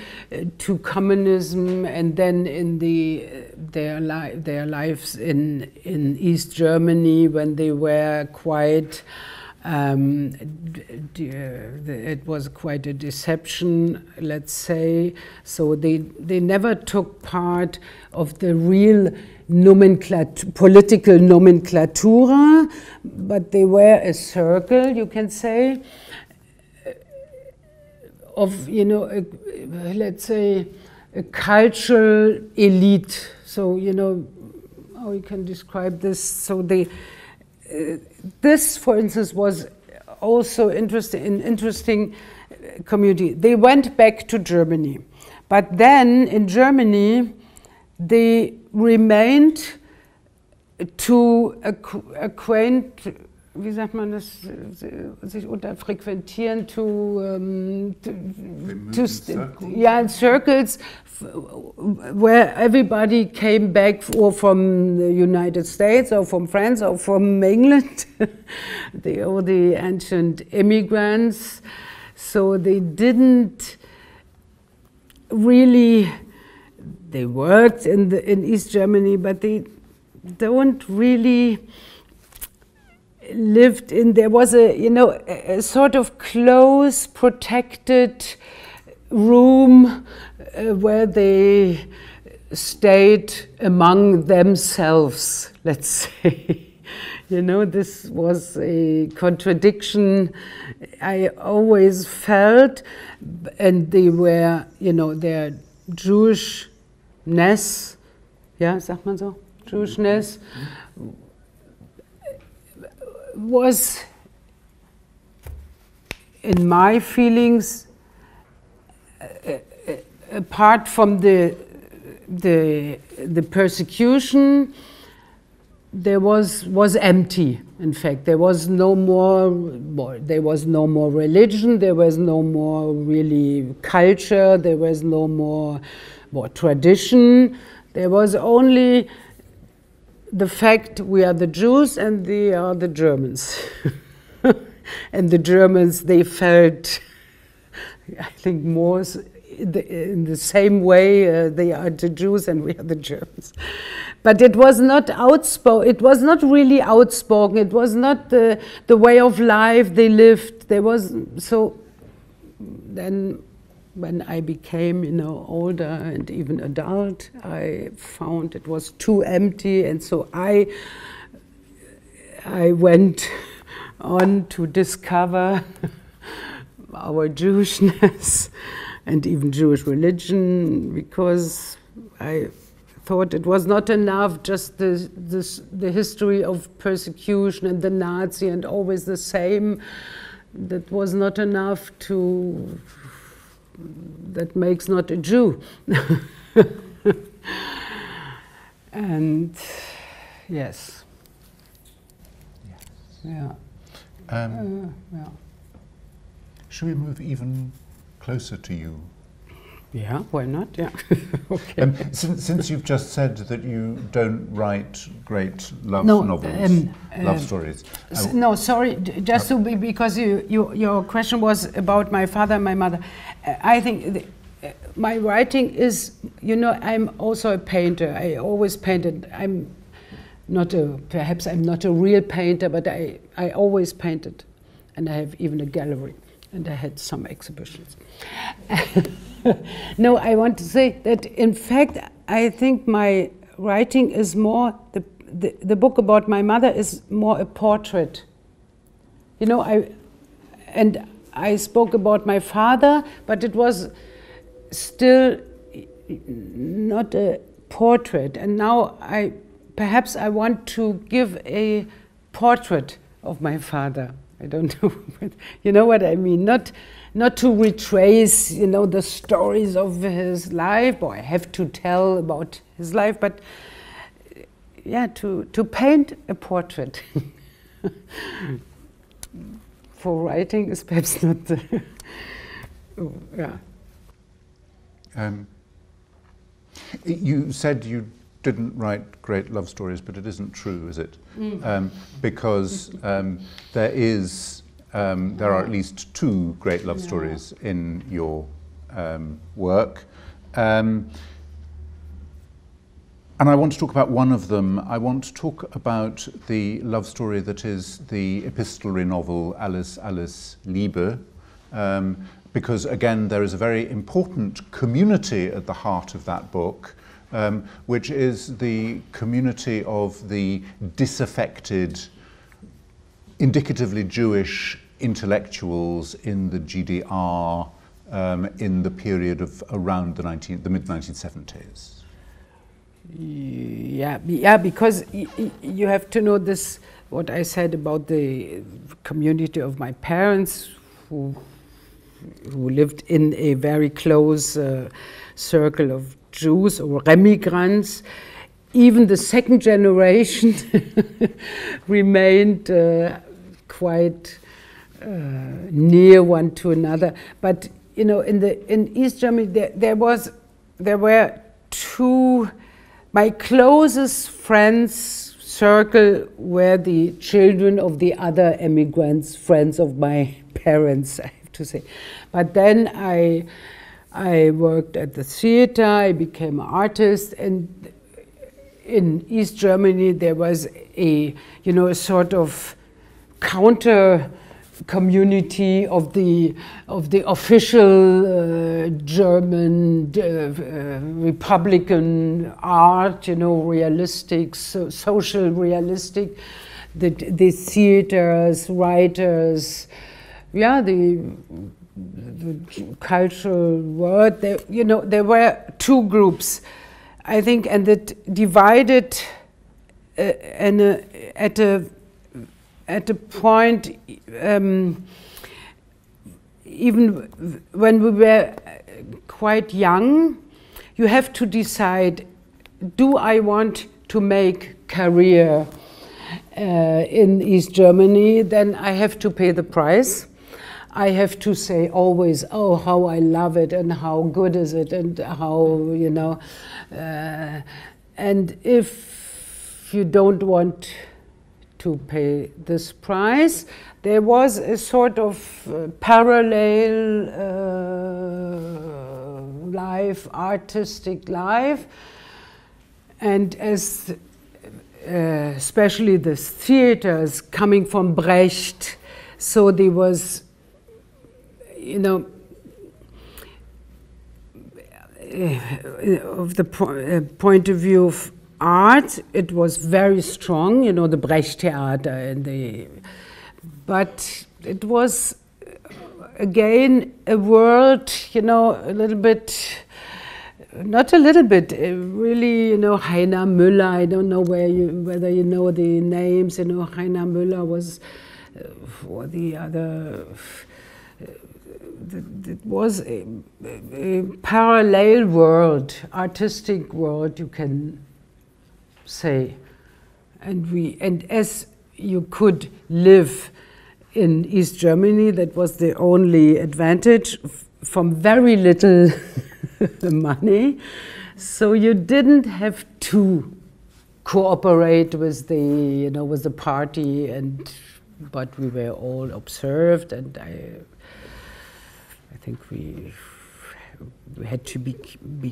communism, and then in their lives in East Germany when they were quite. It was quite a deception, let's say. So they never took part of the real political nomenclatura, but they were a circle, you can say, of, let's say, a cultural elite. So, how you can describe this? So this, for instance, was also interesting community. They went back to Germany, but then in Germany they remained to acquaint, wie sagt man das, sich unterfrequentieren, in circles where everybody came back or from the United States or from France or from England, all the ancient immigrants. So they didn't really, they worked in East Germany, but they don't really lived in, there was a sort of close, protected room where they stayed among themselves, let's say. This was a contradiction I always felt, and they were, their Jewishness, ja, sagt man so, Jewishness, was, in my feelings, apart from the persecution, there was empty. In fact, there was no more religion. There was no more really culture. There was no more tradition. There was only the fact we are the Jews and they are the Germans. And the Germans, they felt, I think, more in the same way they are the Jews and we are the Germans. But it was not outspoken. It was not really outspoken. It was not the way of life they lived. There was, so then when I became, older and even adult, I found it was too empty, and so I went on to discover our Jewishness and even Jewish religion, because I thought it was not enough just the history of persecution and the Nazi and always the same. That was not enough to, that makes not a Jew. And yes. Yeah. Yeah. Should we move even closer to you? Yeah, why not? Yeah. Okay. Since you've just said that you don't write great love novels, love stories. No, sorry, just to be, because your question was about my father and my mother. I think my writing is, I'm also a painter. I always painted. Perhaps I'm not a real painter, but I always painted. And I have even a gallery, and I had some exhibitions. No, I want to say that, in fact, I think my writing is more, the book about my mother is more a portrait. I spoke about my father, but it was still not a portrait. And now I perhaps I want to give a portrait of my father. I don't know, but you know what I mean. Not to retrace, you know, the stories of his life, or I have to tell about his life, but yeah, to paint a portrait. For writing is perhaps not the, yeah. You said you didn't write great love stories, but it isn't true, is it? Because there are at least two great love stories in your work. And I want to talk about one of them. I want to talk about the love story that is the epistolary novel Alles, Alles, Liebe, because again there is a very important community at the heart of that book, which is the community of the disaffected, indicatively Jewish intellectuals in the GDR in the period of around the mid-1970s. Yeah, because you have to know this, what I said about the community of my parents who lived in a very close circle of Jews or remigrants. Even the second generation remained quite near one to another. But you know, in East Germany, there were two. My closest friends circle were the children of the other immigrants, friends of my parents, I have to say. But then I worked at the theater, I became an artist, and in East Germany there was a sort of counter community of the official German Republican art, you know, realistic, social realistic, the theaters, writers, yeah, the cultural world. There were two groups, I think, and that divided at a point, even when we were quite young, you have to decide, do I want to make career in East Germany? Then I have to pay the price. I have to say always, oh, how I love it and how good is it and how, you know, and if you don't want to pay this price, there was a sort of parallel life, artistic life, and as especially the theaters coming from Brecht, so there was, you know, of the point of view of art, it was very strong, you know, the Brecht Theater and but it was again a world, you know, a little bit, not a little bit, really, you know, Heiner Müller. I don't know whether you know the names. You know, Heiner Müller was for the other. It was a parallel world, artistic world, you can say, and as you could live in East Germany, that was the only advantage, from very little money, so you didn't have to cooperate with the, you know, with the party, but we were all observed, and I think we had to be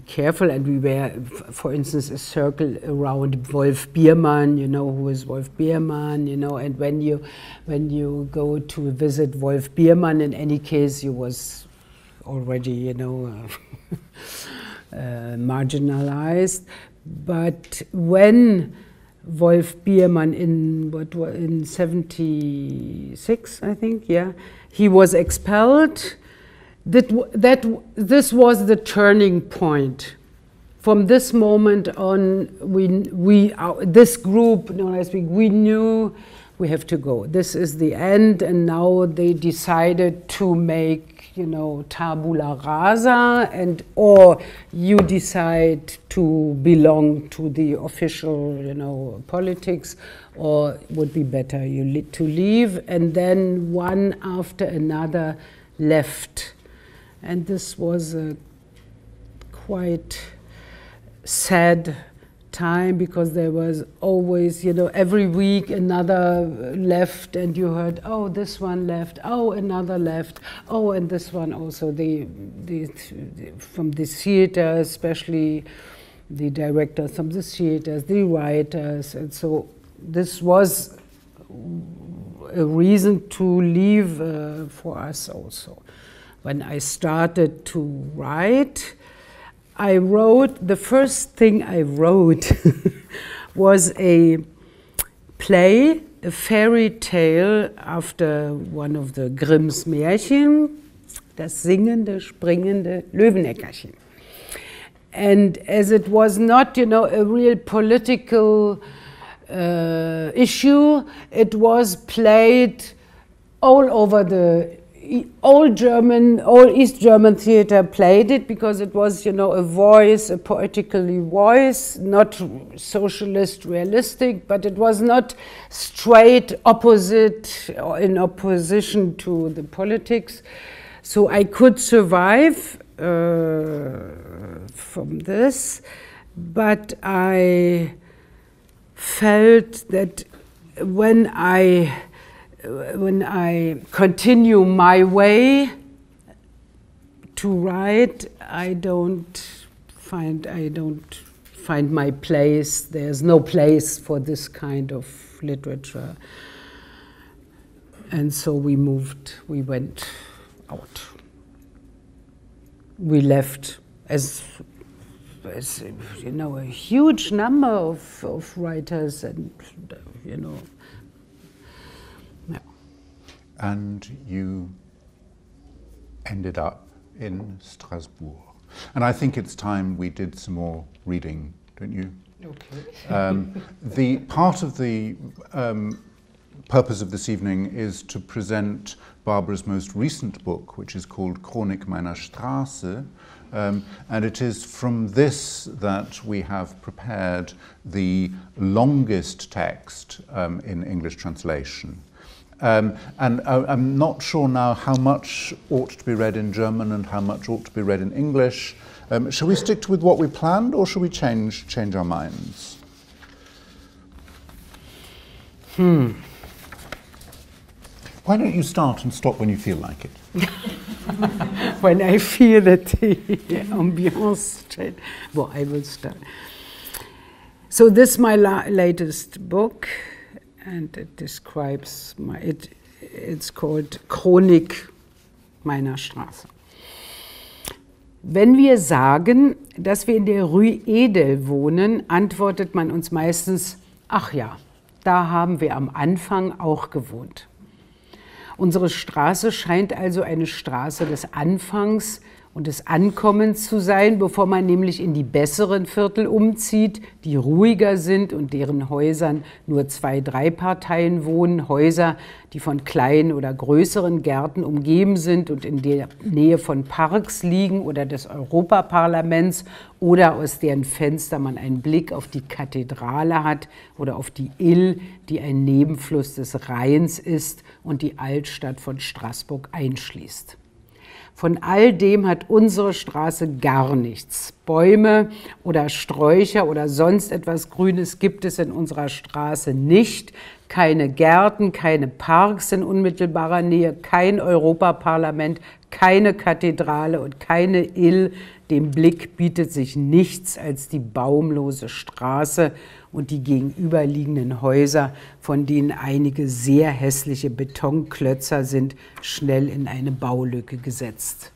careful, and we were, for instance, a circle around Wolf Biermann. You know who is Wolf Biermann, you know, and when you go to visit Wolf Biermann, in any case, you was already, you know, marginalized. But when Wolf Biermann in 76, I think, yeah, he was expelled. This was the turning point from this moment on, this group, known as we knew we have to go. This is the end, and now they decided to make, you know, tabula rasa, or you decide to belong to the official, you know, politics, or it would be better to leave. And then one after another left, and this was a quite sad time, because there was always, you know, every week another left, and you heard, oh, this one left, oh, another left, oh, and this one also. From the theater, especially the directors from the theaters, the writers, and so this was a reason to leave for us also. When I started to write, the first thing I wrote was a play, a fairy tale after one of the Grimm's Märchen, das singende, springende Löweneckerchen. And as it was not, you know, a real political issue, it was played all over all East German theater played it, because it was, you know, a poetical voice, not socialist realistic, but it was not straight opposite or in opposition to the politics. So I could survive from this, but I felt that when I continue my way to write, I don't find my place. There's no place for this kind of literature. And so we went out. We left as you know, a huge number of writers, and, you know. And you ended up in Strasbourg. And I think it's time we did some more reading, don't you? Okay. The part of the purpose of this evening is to present Barbara's most recent book, which is called Chronik meiner Straße, and it is from this that we have prepared the longest text in English translation. And I'm not sure now how much ought to be read in German and how much ought to be read in English. Shall we stick with what we planned, or shall we change our minds? Why don't you start and stop when you feel like it? When I feel that the ambiance change. Well, I will start. So this is my latest book. And it describes it's called Chronik meiner Straße. Wenn wir sagen, dass wir in der Rue Edel wohnen, antwortet man uns meistens, ach ja, da haben wir am Anfang auch gewohnt. Unsere Straße scheint also eine Straße des Anfangs und des Ankommens zu sein, bevor man nämlich in die besseren Viertel umzieht, die ruhiger sind und deren Häusern nur 2, 3 Parteien wohnen, Häuser, die von kleinen oder größeren Gärten umgeben sind und in der Nähe von Parks liegen oder des Europaparlaments oder aus deren Fenster man einen Blick auf die Kathedrale hat oder auf die Ill, die ein Nebenfluss des Rheins ist und die Altstadt von Straßburg einschließt. Von all dem hat unsere Straße gar nichts. Bäume oder Sträucher oder sonst etwas Grünes gibt es in unserer Straße nicht. Keine Gärten, keine Parks in unmittelbarer Nähe, kein Europaparlament, keine Kathedrale und keine Ill. Dem Blick bietet sich nichts als die baumlose Straße und die gegenüberliegenden Häuser, von denen einige sehr hässliche Betonklötzer sind, schnell in eine Baulücke gesetzt.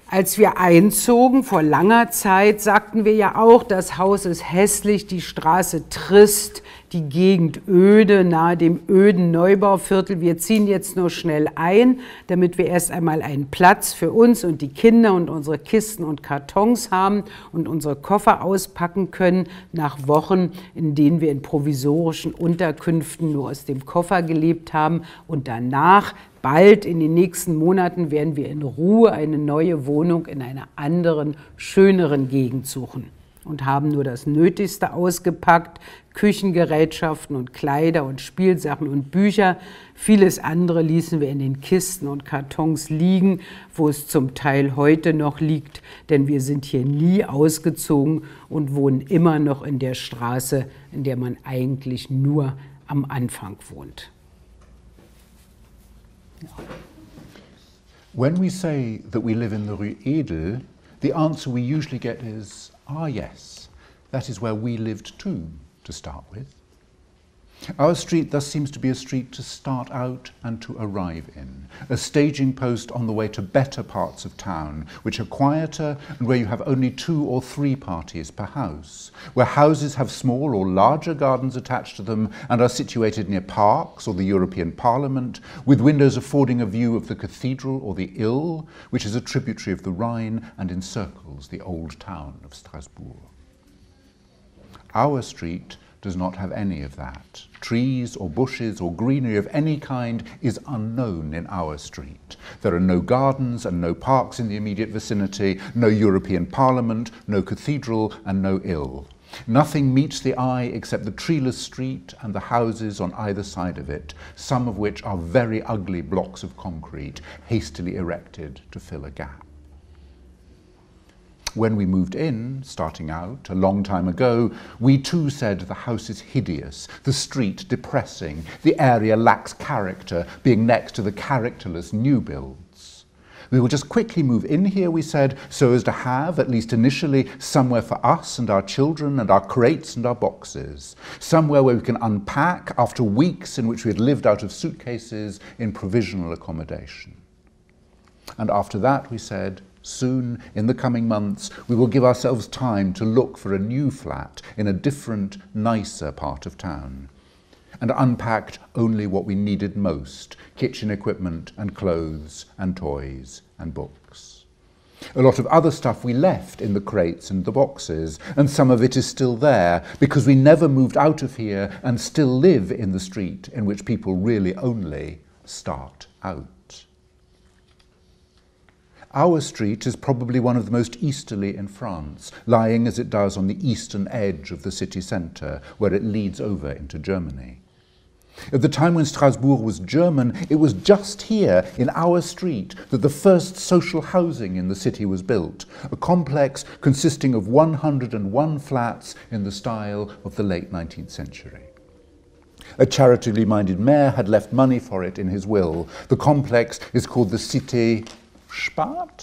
Als wir einzogen, vor langer Zeit, sagten wir ja auch, das Haus ist hässlich, die Straße trist, die Gegend öde, nahe dem öden Neubauviertel. Wir ziehen jetzt nur schnell ein, damit wir erst einmal einen Platz für uns und die Kinder und unsere Kisten und Kartons haben und unsere Koffer auspacken können nach Wochen, in denen wir in provisorischen Unterkünften nur aus dem Koffer gelebt haben. Und danach, bald in den nächsten Monaten, werden wir in Ruhe eine neue Wohnung in einer anderen, schöneren Gegend suchen. Und haben nur das Nötigste ausgepackt, Küchengerätschaften und Kleider und Spielsachen und Bücher. Vieles andere ließen wir in den Kisten und Kartons liegen, wo es zum Teil heute noch liegt, denn wir sind hier nie ausgezogen und wohnen immer noch in der Straße, in der man eigentlich nur am Anfang wohnt. Ja. When we say that we live in the Rue Edel, the answer we usually get is, ah yes, that is where we lived too, to start with. Our street thus seems to be a street to start out and to arrive in, a staging post on the way to better parts of town, which are quieter and where you have only 2 or 3 parties per house, where houses have small or larger gardens attached to them and are situated near parks or the European Parliament, with windows affording a view of the cathedral or the Ill, which is a tributary of the Rhine and encircles the old town of Strasbourg. Our street does not have any of that. Trees or bushes or greenery of any kind is unknown in our street. There are no gardens and no parks in the immediate vicinity, no European Parliament, no cathedral and no Ill. Nothing meets the eye except the treeless street and the houses on either side of it, some of which are very ugly blocks of concrete, hastily erected to fill a gap. When we moved in, starting out a long time ago, we too said the house is hideous, the street depressing, the area lacks character, being next to the characterless new builds. We will just quickly move in here, we said, so as to have, at least initially, somewhere for us and our children and our crates and our boxes, somewhere where we can unpack after weeks in which we had lived out of suitcases in provisional accommodation. And after that, we said, soon, in the coming months, we will give ourselves time to look for a new flat in a different, nicer part of town, and unpacked only what we needed most, kitchen equipment and clothes and toys and books. A lot of other stuff we left in the crates and the boxes, and some of it is still there, because we never moved out of here and still live in the street in which people really only start out. Our street is probably one of the most easterly in France, lying as it does on the eastern edge of the city centre, where it leads over into Germany. At the time when Strasbourg was German, it was just here, in our street, that the first social housing in the city was built, a complex consisting of 101 flats in the style of the late 19th century. A charitably minded mayor had left money for it in his will. The complex is called the Cité Spack,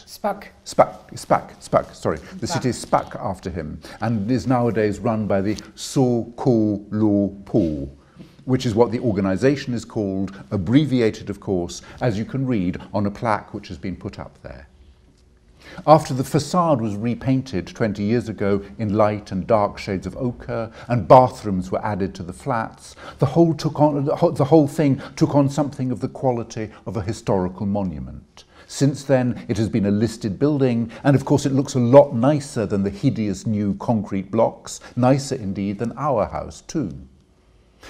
sorry. The city is Spack after him, and is nowadays run by the So-Co-Lo-Po, which is what the organisation is called, abbreviated, of course, as you can read on a plaque which has been put up there. After the facade was repainted 20 years ago in light and dark shades of ochre, and bathrooms were added to the flats, the whole thing took on something of the quality of a historical monument. Since then, it has been a listed building, and of course it looks a lot nicer than the hideous new concrete blocks, nicer indeed than our house too.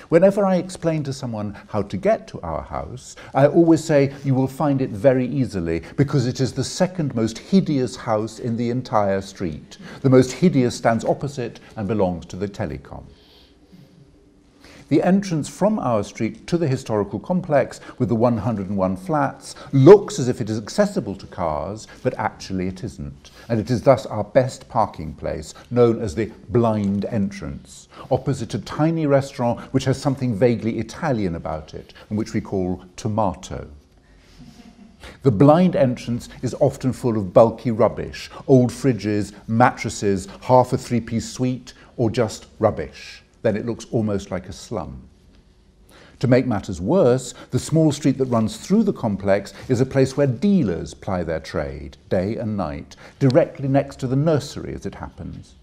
Whenever I explain to someone how to get to our house, I always say you will find it very easily, because it is the second most hideous house in the entire street. The most hideous stands opposite and belongs to the telecom. The entrance from our street to the historical complex with the 101 flats looks as if it is accessible to cars, but actually it isn't. And it is thus our best parking place, known as the blind entrance, opposite a tiny restaurant which has something vaguely Italian about it, and which we call Tomato. The blind entrance is often full of bulky rubbish, old fridges, mattresses, half a 3-piece suite, or just rubbish. Then it looks almost like a slum. To make matters worse, the small street that runs through the complex is a place where dealers ply their trade, day and night, directly next to the nursery as it happens.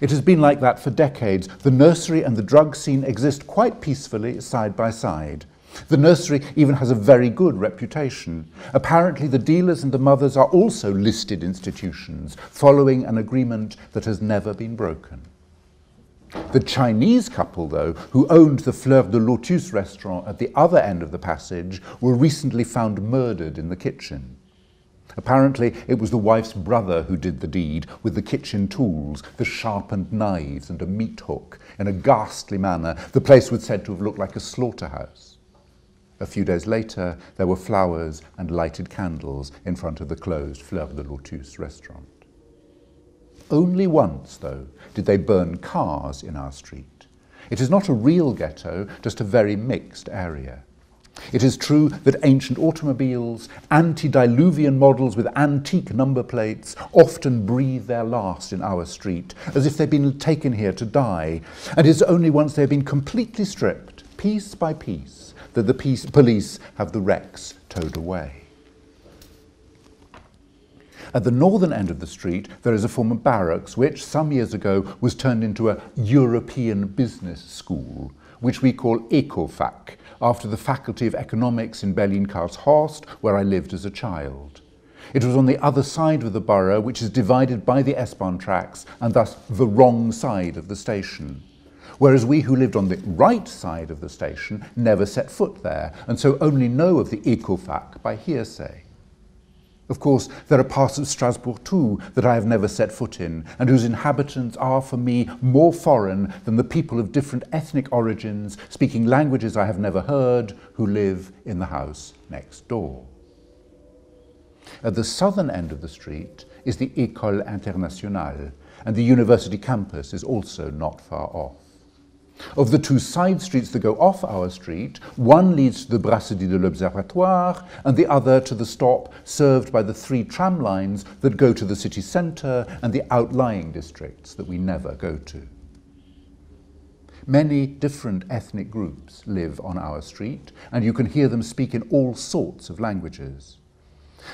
It has been like that for decades. The nursery and the drug scene exist quite peacefully side by side. The nursery even has a very good reputation. Apparently the dealers and the mothers are also listed institutions, following an agreement that has never been broken. The Chinese couple, though, who owned the Fleur de Lotus restaurant at the other end of the passage, were recently found murdered in the kitchen. Apparently, it was the wife's brother who did the deed with the kitchen tools, the sharpened knives and a meat hook. In a ghastly manner, the place was said to have looked like a slaughterhouse. A few days later, there were flowers and lighted candles in front of the closed Fleur de Lotus restaurant. Only once, though, did they burn cars in our street. It is not a real ghetto, just a very mixed area. It is true that ancient automobiles, antediluvian models with antique number plates, often breathe their last in our street, as if they've been taken here to die, and it is only once they've been completely stripped, piece by piece, that the police have the wrecks towed away. At the northern end of the street, there is a former barracks which, some years ago, was turned into a European business school, which we call Ecofac, after the Faculty of Economics in Berlin-Karlshorst, where I lived as a child. It was on the other side of the borough, which is divided by the S-Bahn tracks, and thus the wrong side of the station. Whereas we who lived on the right side of the station never set foot there, and so only know of the Ecofac by hearsay. Of course, there are parts of Strasbourg too that I have never set foot in, and whose inhabitants are for me more foreign than the people of different ethnic origins, speaking languages I have never heard, who live in the house next door. At the southern end of the street is the École Internationale, and the university campus is also not far off. Of the two side streets that go off our street, one leads to the Brasserie de l'Observatoire and the other to the stop served by the 3 tram lines that go to the city centre and the outlying districts that we never go to. Many different ethnic groups live on our street, and you can hear them speak in all sorts of languages.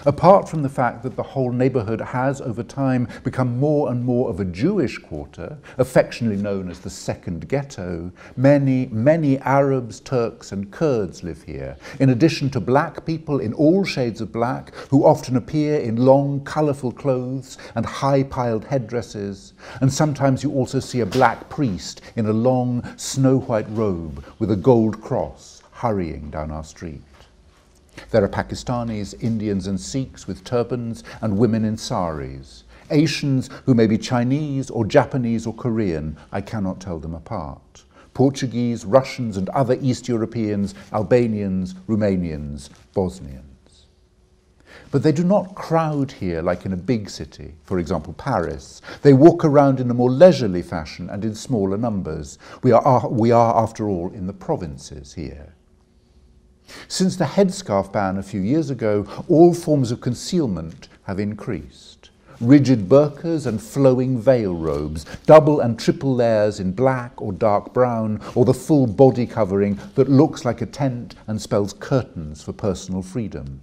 Apart from the fact that the whole neighbourhood has, over time, become more and more of a Jewish quarter, affectionately known as the Second Ghetto, many Arabs, Turks and Kurds live here, in addition to black people in all shades of black, who often appear in long, colourful clothes and high-piled headdresses, and sometimes you also see a black priest in a long, snow-white robe with a gold cross hurrying down our street. There are Pakistanis, Indians and Sikhs with turbans and women in saris. Asians who may be Chinese or Japanese or Korean, I cannot tell them apart. Portuguese, Russians and other East Europeans, Albanians, Romanians, Bosnians. But they do not crowd here like in a big city, for example Paris. They walk around in a more leisurely fashion and in smaller numbers. We are after all in the provinces here. Since the headscarf ban a few years ago, all forms of concealment have increased. Rigid burqas and flowing veil robes, double and triple layers in black or dark brown, or the full body covering that looks like a tent and spells curtains for personal freedom.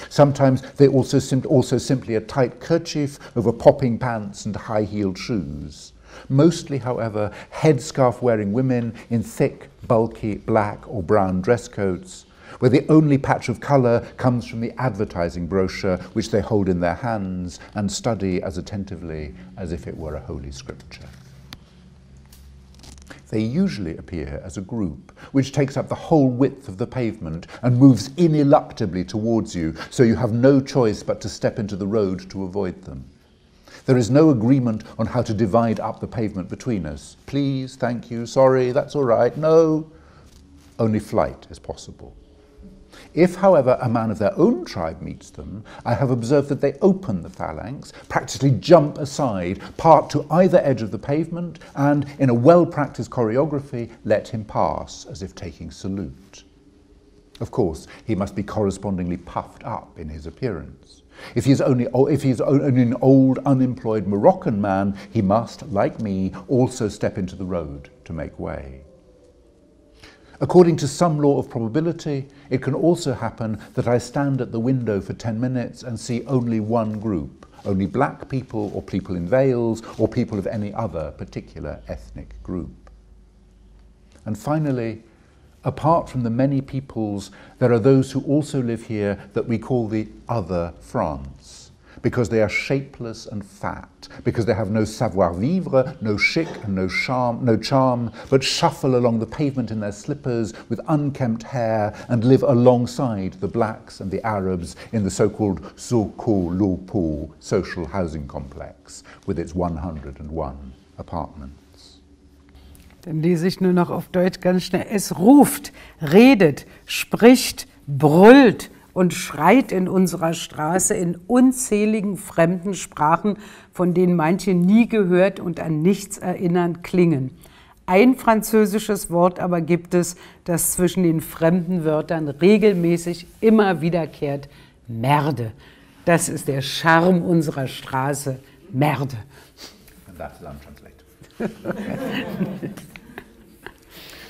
Sometimes they also simply a tight kerchief over popping pants and high-heeled shoes. Mostly, however, headscarf-wearing women in thick, bulky black or brown dress coats, where the only patch of colour comes from the advertising brochure which they hold in their hands and study as attentively as if it were a holy scripture. They usually appear as a group, which takes up the whole width of the pavement and moves ineluctably towards you, so you have no choice but to step into the road to avoid them. There is no agreement on how to divide up the pavement between us. Please, thank you, sorry, that's all right, no. Only flight is possible. If, however, a man of their own tribe meets them, I have observed that they open the phalanx, practically jump aside, part to either edge of the pavement, and, in a well-practiced choreography, let him pass, as if taking salute. Of course, he must be correspondingly puffed up in his appearance. If he is only an old, unemployed Moroccan man, he must, like me, also step into the road to make way. According to some law of probability, it can also happen that I stand at the window for 10 minutes and see only one group, only black people or people in veils or people of any other particular ethnic group. And finally, apart from the many peoples, there are those who also live here that we call the other France, because they are shapeless and fat, because they have no savoir-vivre, no chic and no charm, but shuffle along the pavement in their slippers with unkempt hair and live alongside the blacks and the Arabs in the so-called Soko-Lopo social housing complex with its 101 apartments. Dann lese ich nur noch auf Deutsch ganz schnell. Es ruft, redet, spricht, brüllt und schreit in unserer Straße in unzähligen fremden Sprachen, von denen manche nie gehört und an nichts erinnern klingen. Ein französisches Wort aber gibt es, das zwischen den fremden Wörtern regelmäßig immer wiederkehrt: Merde. Das ist der Charme unserer Straße, Merde. And that's untranslated.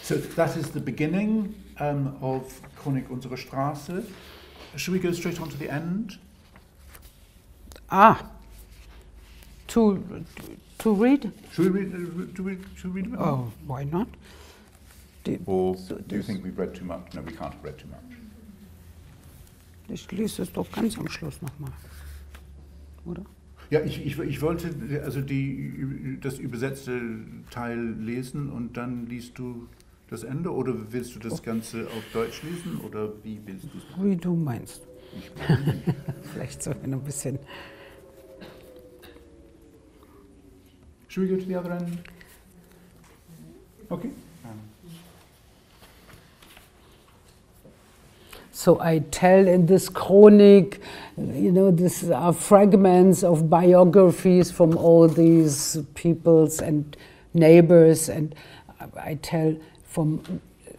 So that is the beginning of Chronik unserer Straße. Should we go straight on to the end? To read? Should we read it? Oh, why not? Or do you think we've read too much? No, we can't have read too much. Ich lese es doch ganz am Schluss nochmal, oder? Ja, ich wollte also das übersetzte Teil lesen und dann liest du das Ende, oder willst du das Ganze auf Deutsch lesen, oder wie willst du es? Wie du meinst. Vielleicht so ein bisschen. Should we go to the other end? Okay. So I tell in this Chronik, these are fragments of biographies from all these peoples and neighbors, and I tell from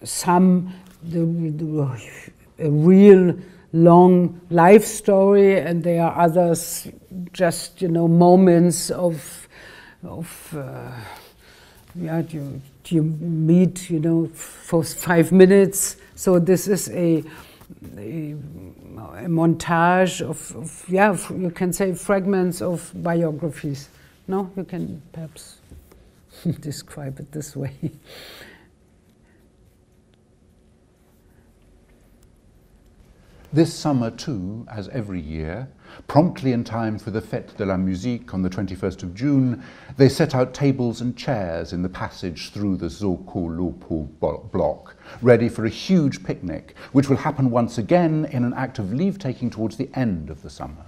some a real long life story, and there are others just moments of you meet for 5 minutes. So this is a montage of you can say fragments of biographies. No, you can perhaps describe it this way. This summer too, as every year, promptly in time for the Fête de la Musique on the 21st of June, they set out tables and chairs in the passage through the Soko-Lopo block, ready for a huge picnic, which will happen once again in an act of leave-taking towards the end of the summer.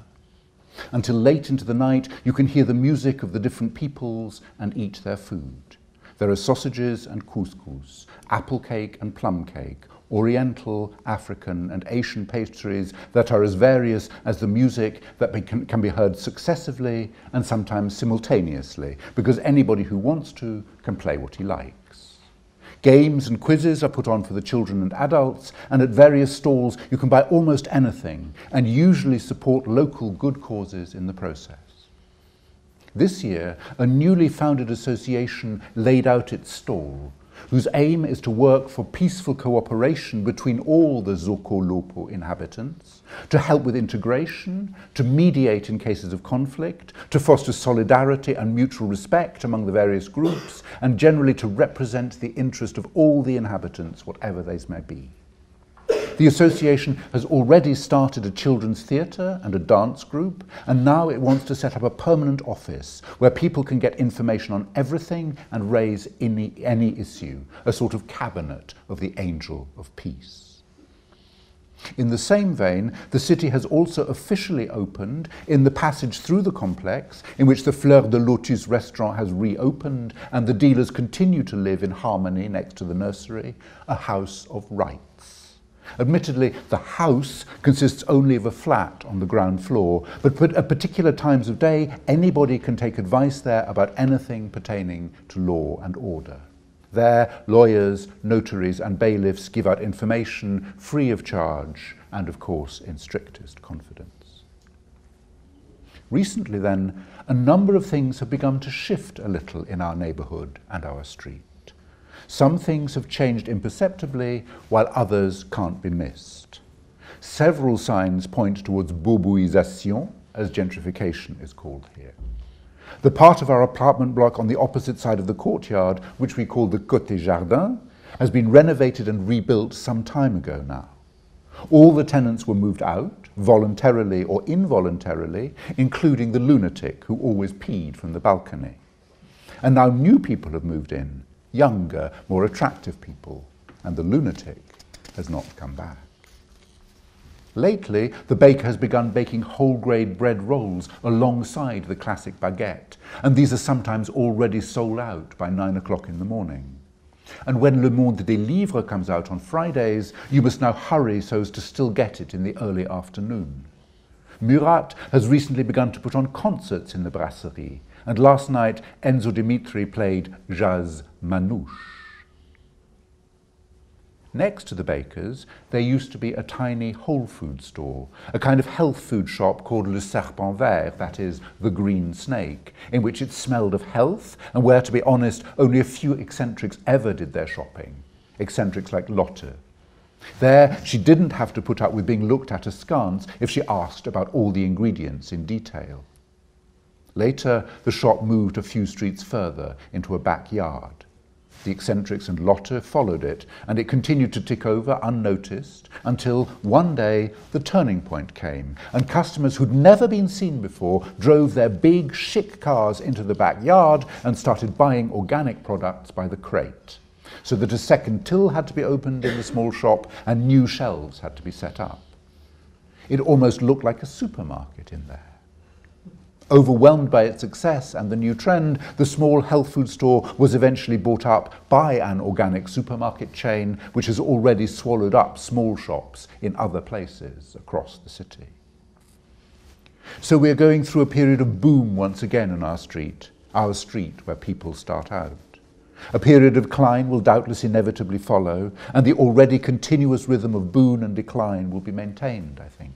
Until late into the night, you can hear the music of the different peoples and eat their food. There are sausages and couscous, apple cake and plum cake, Oriental, African and Asian pastries that are as various as the music that can be heard successively and sometimes simultaneously, because anybody who wants to can play what he likes. Games and quizzes are put on for the children and adults, and at various stalls you can buy almost anything and usually support local good causes in the process. This year, a newly founded association laid out its stall, whose aim is to work for peaceful cooperation between all the Soko-Lopo inhabitants, to help with integration, to mediate in cases of conflict, to foster solidarity and mutual respect among the various groups, and generally to represent the interest of all the inhabitants, whatever these may be. The association has already started a children's theatre and a dance group, and now it wants to set up a permanent office where people can get information on everything and raise any issue, a sort of cabinet of the Angel of Peace. In the same vein, the city has also officially opened, in the passage through the complex, in which the Fleur de Lotus restaurant has reopened and the dealers continue to live in harmony next to the nursery, a house of rights. Admittedly, the house consists only of a flat on the ground floor, but at particular times of day, anybody can take advice there about anything pertaining to law and order. There, lawyers, notaries and bailiffs give out information free of charge and, of course, in strictest confidence. Recently, then, a number of things have begun to shift a little in our neighbourhood and our street. Some things have changed imperceptibly, while others can't be missed. Several signs point towards boboisation, as gentrification is called here. The part of our apartment block on the opposite side of the courtyard, which we call the Côté Jardin, has been renovated and rebuilt some time ago now. All the tenants were moved out, voluntarily or involuntarily, including the lunatic who always peed from the balcony. And now new people have moved in, younger, more attractive people, and the lunatic has not come back. Lately, the baker has begun baking whole-grade bread rolls alongside the classic baguette, and these are sometimes already sold out by 9 o'clock in the morning. And when Le Monde des Livres comes out on Fridays, you must now hurry so as to still get it in the early afternoon. Murat has recently begun to put on concerts in the brasserie, and last night Enzo Dimitri played Jazz Manouche. Next to the baker's, there used to be a tiny whole food store, a kind of health food shop called Le Serpent Vert, that is, the green snake, in which it smelled of health and where, to be honest, only a few eccentrics ever did their shopping, eccentrics like Lotte. There, she didn't have to put up with being looked at askance if she asked about all the ingredients in detail. Later, the shop moved a few streets further into a backyard. The eccentrics and Lotte followed it, and it continued to tick over unnoticed until one day the turning point came, and customers who'd never been seen before drove their big, chic cars into the backyard and started buying organic products by the crate, so that a second till had to be opened in the small shop and new shelves had to be set up. It almost looked like a supermarket in there. Overwhelmed by its success and the new trend, the small health food store was eventually bought up by an organic supermarket chain which has already swallowed up small shops in other places across the city. So we are going through a period of boom once again in our street where people start out. A period of decline will doubtless inevitably follow, and the already continuous rhythm of boom and decline will be maintained, I think.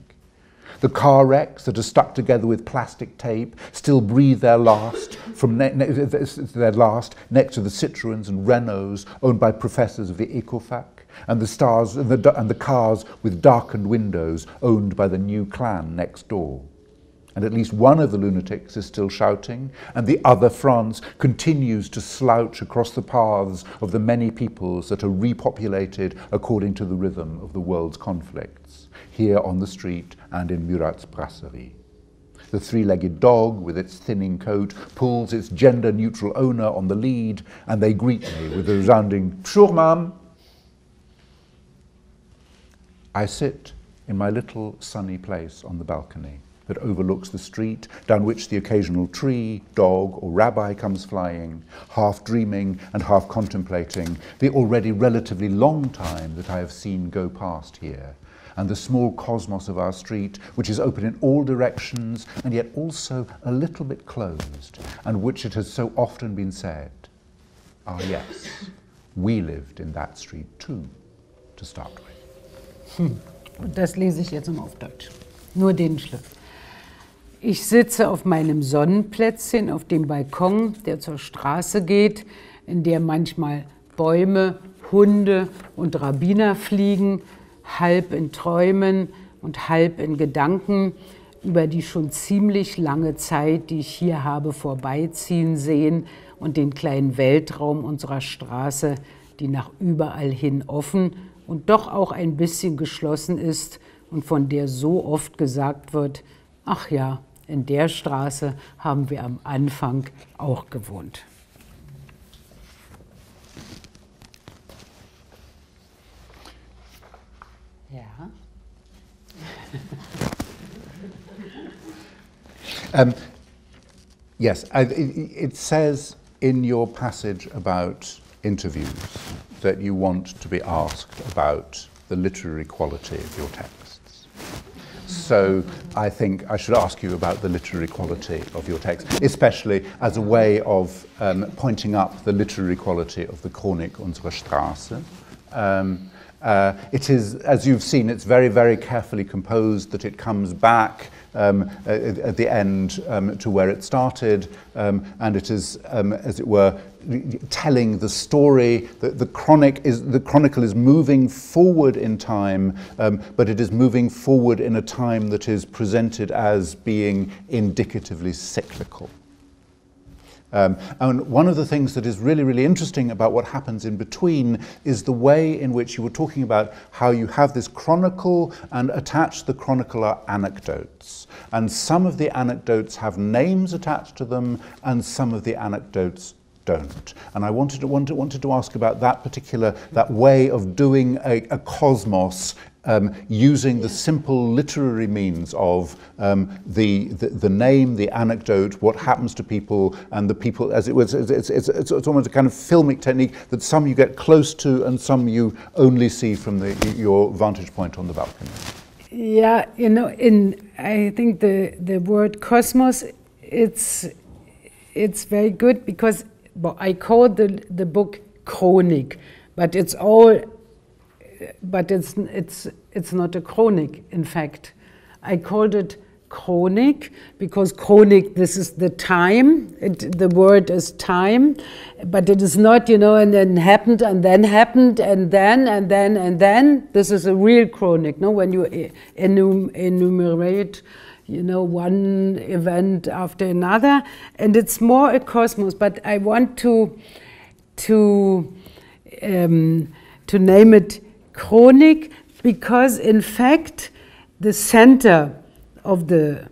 The car wrecks that are stuck together with plastic tape still breathe their last next to the Citroëns and Renaults owned by professors of the Ecofac, and the cars with darkened windows owned by the new clan next door. And at least one of the lunatics is still shouting, and the other France continues to slouch across the paths of the many peoples that are repopulated according to the rhythm of the world's conflicts, here on the street and in Murat's brasserie. The three-legged dog, with its thinning coat, pulls its gender-neutral owner on the lead, and they greet me with a resounding "Bonjour, ma'am." I sit in my little sunny place on the balcony that overlooks the street, down which the occasional tree, dog, or rabbi comes flying, half dreaming and half contemplating the already relatively long time that I have seen go past here, and the small cosmos of our street, which is open in all directions and yet also a little bit closed, and which it has so often been said, ah yes, we lived in that street too, to start with. Und das lese ich jetzt mal auf Deutsch. Nur den Schrift. Ich sitze auf meinem Sonnenplätzchen auf dem Balkon, der zur Straße geht, in der manchmal Bäume, Hunde und Rabbiner fliegen, halb in Träumen und halb in Gedanken über die schon ziemlich lange Zeit, die ich hier habe vorbeiziehen sehen und den kleinen Weltraum unserer Straße, die nach überall hin offen und doch auch ein bisschen geschlossen ist und von der so oft gesagt wird, ach ja, in der Straße haben wir am Anfang auch gewohnt. Ja. Yes, it says in your passage about interviews that you want to be asked about the literary quality of your texts. So I think I should ask you about the literary quality of your text, especially as a way of pointing up the literary quality of the Chronik unserer Straße. It is, as you've seen, it's very, very carefully composed, that it comes back at the end to where it started, and it is, as it were, telling the story. The chronicle is moving forward in time, but it is moving forward in a time that is presented as being indicatively cyclical. And one of the things that is really, really interesting about what happens in between is the way in which you were talking about how you have this chronicle, and attached to the chronicle are anecdotes. And some of the anecdotes have names attached to them, and some of the anecdotes don't. And I wanted to ask about that way of doing a cosmos, using the simple literary means of the name, the anecdote, what happens to people, and the people, as it was. It's almost a kind of filmic technique that some you get close to, and some you only see from your vantage point on the balcony. Yeah, I think the word cosmos, it's very good, because I call the book Chronik, but it's not a chronic, in fact. I called it Chronik because Chronik, this is the time, the word is time, but it is not, and then happened, and then happened, and then, and then, and then. This is a real Chronik, no? When you enumerate, one event after another, and it's more a cosmos, but I want to name it Chronik, because in fact the center of the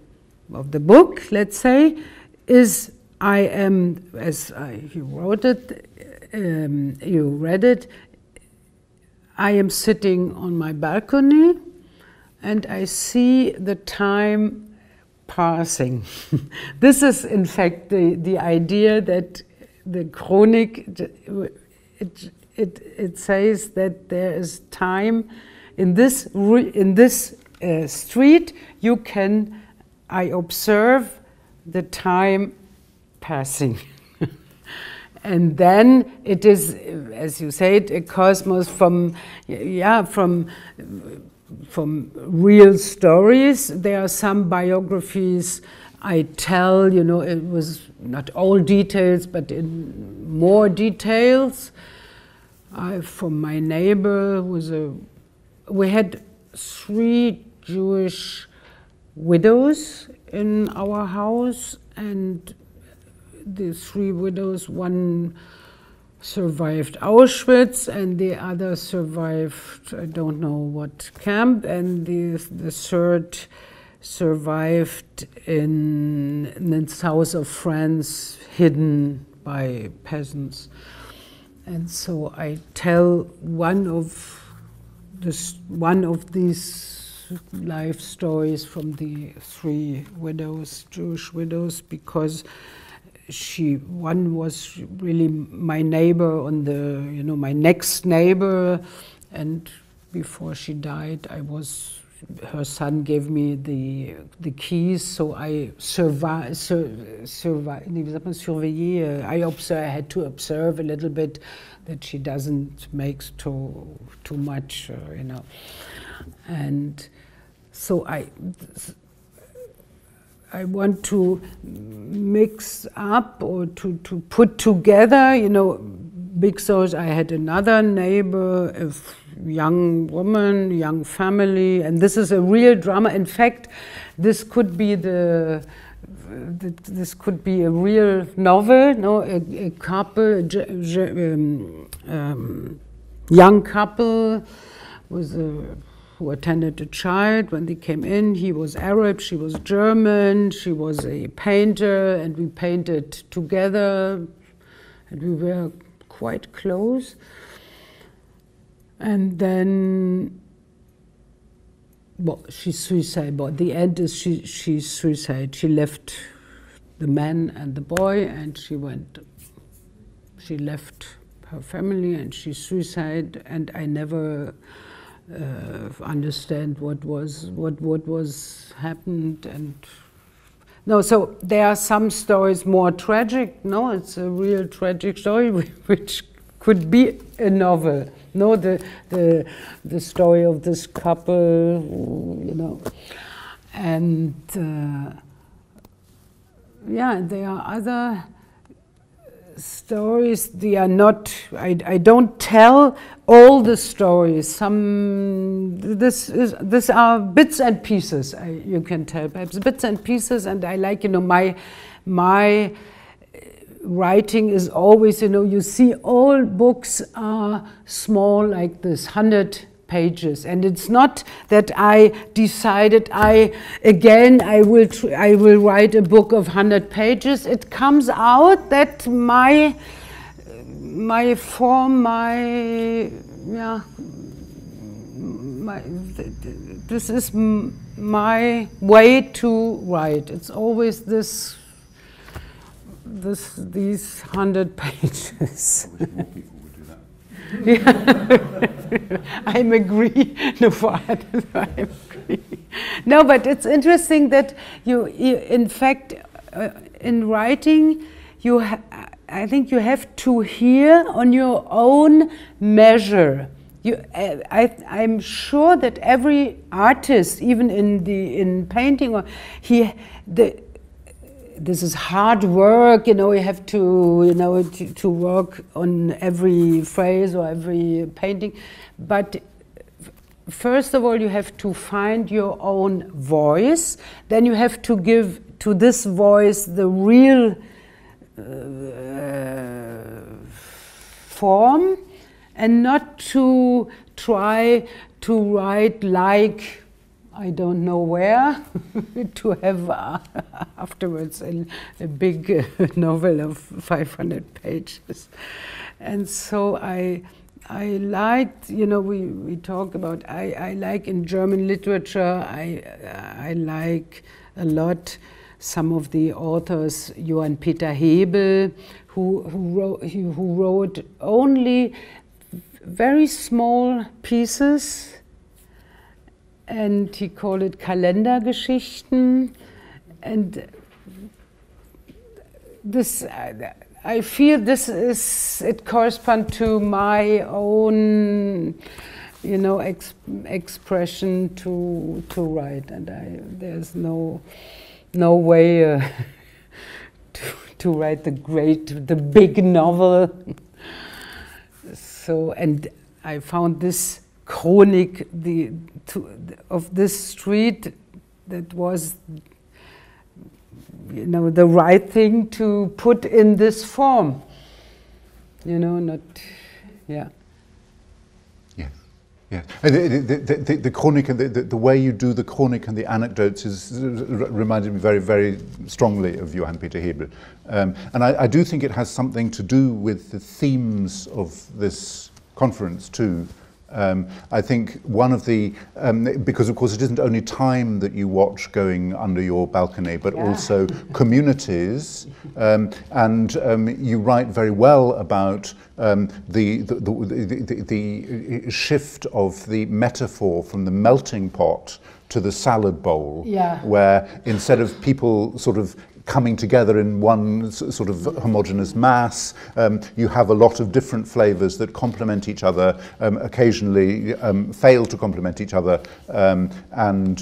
book, let's say, is I am, as you wrote it, you read it, I am sitting on my balcony and I see the time passing. This is in fact the idea that the Chronik, it says that there is time in this street. I observe the time passing. And then it is, as you said, a cosmos from real stories. There are some biographies I tell, it was not all details, but in more details. From my neighbor, we had 3 Jewish widows in our house, and the 3 widows, one survived Auschwitz and the other survived, I don't know what camp, and the third survived in the south of France, hidden by peasants. And so I tell one of these life stories from the 3 widows, Jewish widows, because one was really my neighbor my next neighbor, and before she died, her son gave me the keys, so I I had to observe a little bit that she doesn't make too much, and so I want to mix up or to put together, because I had another neighbor, a young woman, young family, and this is a real drama. In fact, this could be a real novel, no? A couple, young couple who attended a child. When they came in, he was Arab, she was German, she was a painter, and we painted together, and we were quite close. And then, she suicided. But the end is she suicided. She left the man and the boy, and she left her family, and she suicided. And I never understand what was happened. And no, so there are some stories more tragic. No, it's a real tragic story which could be a novel. No, the story of this couple, And yeah, there are other stories. They are not. I don't tell all the stories. These are bits and pieces. You can tell perhaps bits and pieces. And I like, my writing is always, you see all books are small like this, 100 pages, and it's not that I decided I will write a book of 100 pages. It comes out that my form, this is my way to write. It's always these 100 pages. I wish more people would do that. Yeah. I agree. No, I agree. No, but it's interesting that you in fact, in writing, I think you have to hear on your own measure. I'm sure that every artist, even in painting, this is hard work, you have to work on every phrase or every painting. But first of all, you have to find your own voice. Then you have to give to this voice the real form, and not to try to write like I don't know where, to have afterwards a big novel of 500 pages. And so I liked, we talk about, I like in German literature, I like a lot some of the authors, Johann Peter Hebel, who wrote only very small pieces, and he called it Kalendergeschichten. And this, I feel it corresponds to my own, expression to write, and there's no way to write the big novel. So, and I found this Chronik of this street that was, the right thing to put in this form. Not, yeah. Yes. Yeah, the Chronik and the way you do the Chronik and the anecdotes reminded me very, very strongly of Johann Peter Hebel, and I do think it has something to do with the themes of this conference too. I think one of the, because of course it isn't only time that you watch going under your balcony, but also communities, and you write very well about the shift of the metaphor from the melting pot to the salad bowl, where instead of people sort of coming together in one sort of homogeneous mass, you have a lot of different flavors that complement each other, occasionally fail to complement each other, and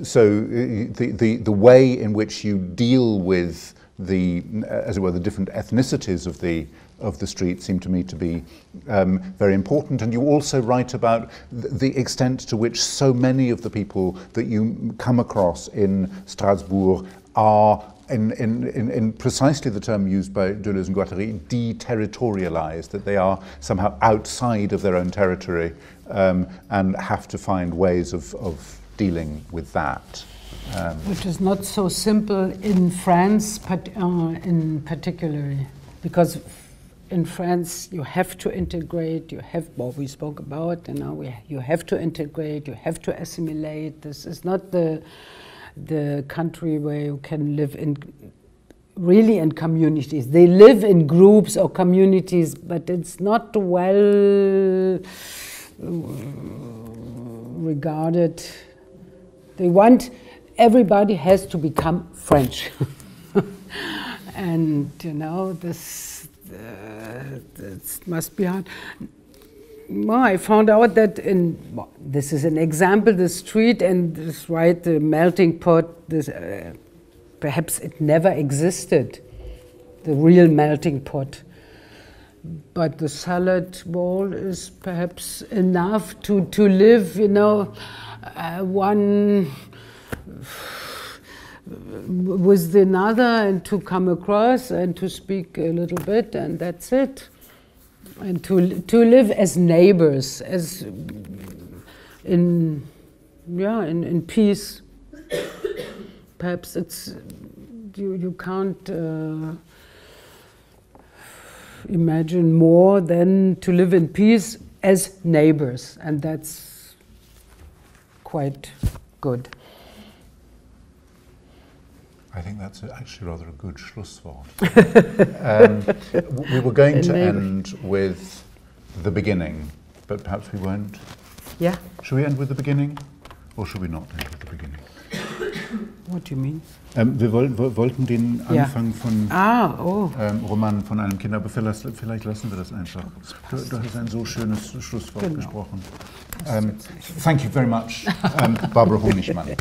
so the way in which you deal with as it were, the different ethnicities of the street seem to me to be very important. And you also write about the extent to which so many of the people that you come across in Strasbourg are, in precisely the term used by Deleuze and Guattari, deterritorialized, that they are somehow outside of their own territory, and have to find ways of dealing with that. Which is not so simple in France, but in particular, because in France you have to integrate, we spoke about, you have to integrate, you have to assimilate. This is not the country where you can live really in communities. They live in groups or communities, but it's not well regarded. Everybody has to become French. And this must be hard. Well, I found out that this is an example, the street and this, right, the melting pot, this, perhaps it never existed, the real melting pot. But the salad bowl is perhaps enough to live, you know, one with another and to come across and to speak a little bit, and that's it. And to live as neighbors, as in peace. Perhaps it's you can't imagine more than to live in peace as neighbors, and that's quite good. I think that's actually rather a good Schlusswort. We were going to end with the beginning, but perhaps we won't. Yeah. Should we end with the beginning, or should we not end with the beginning? What do you mean? Wir wollten den Anfang von Roman von einem Kind, aber vielleicht lassen wir das einfach. Du hast ein so schönes Schlusswort gesprochen. Thank you very much, Barbara Honigmann.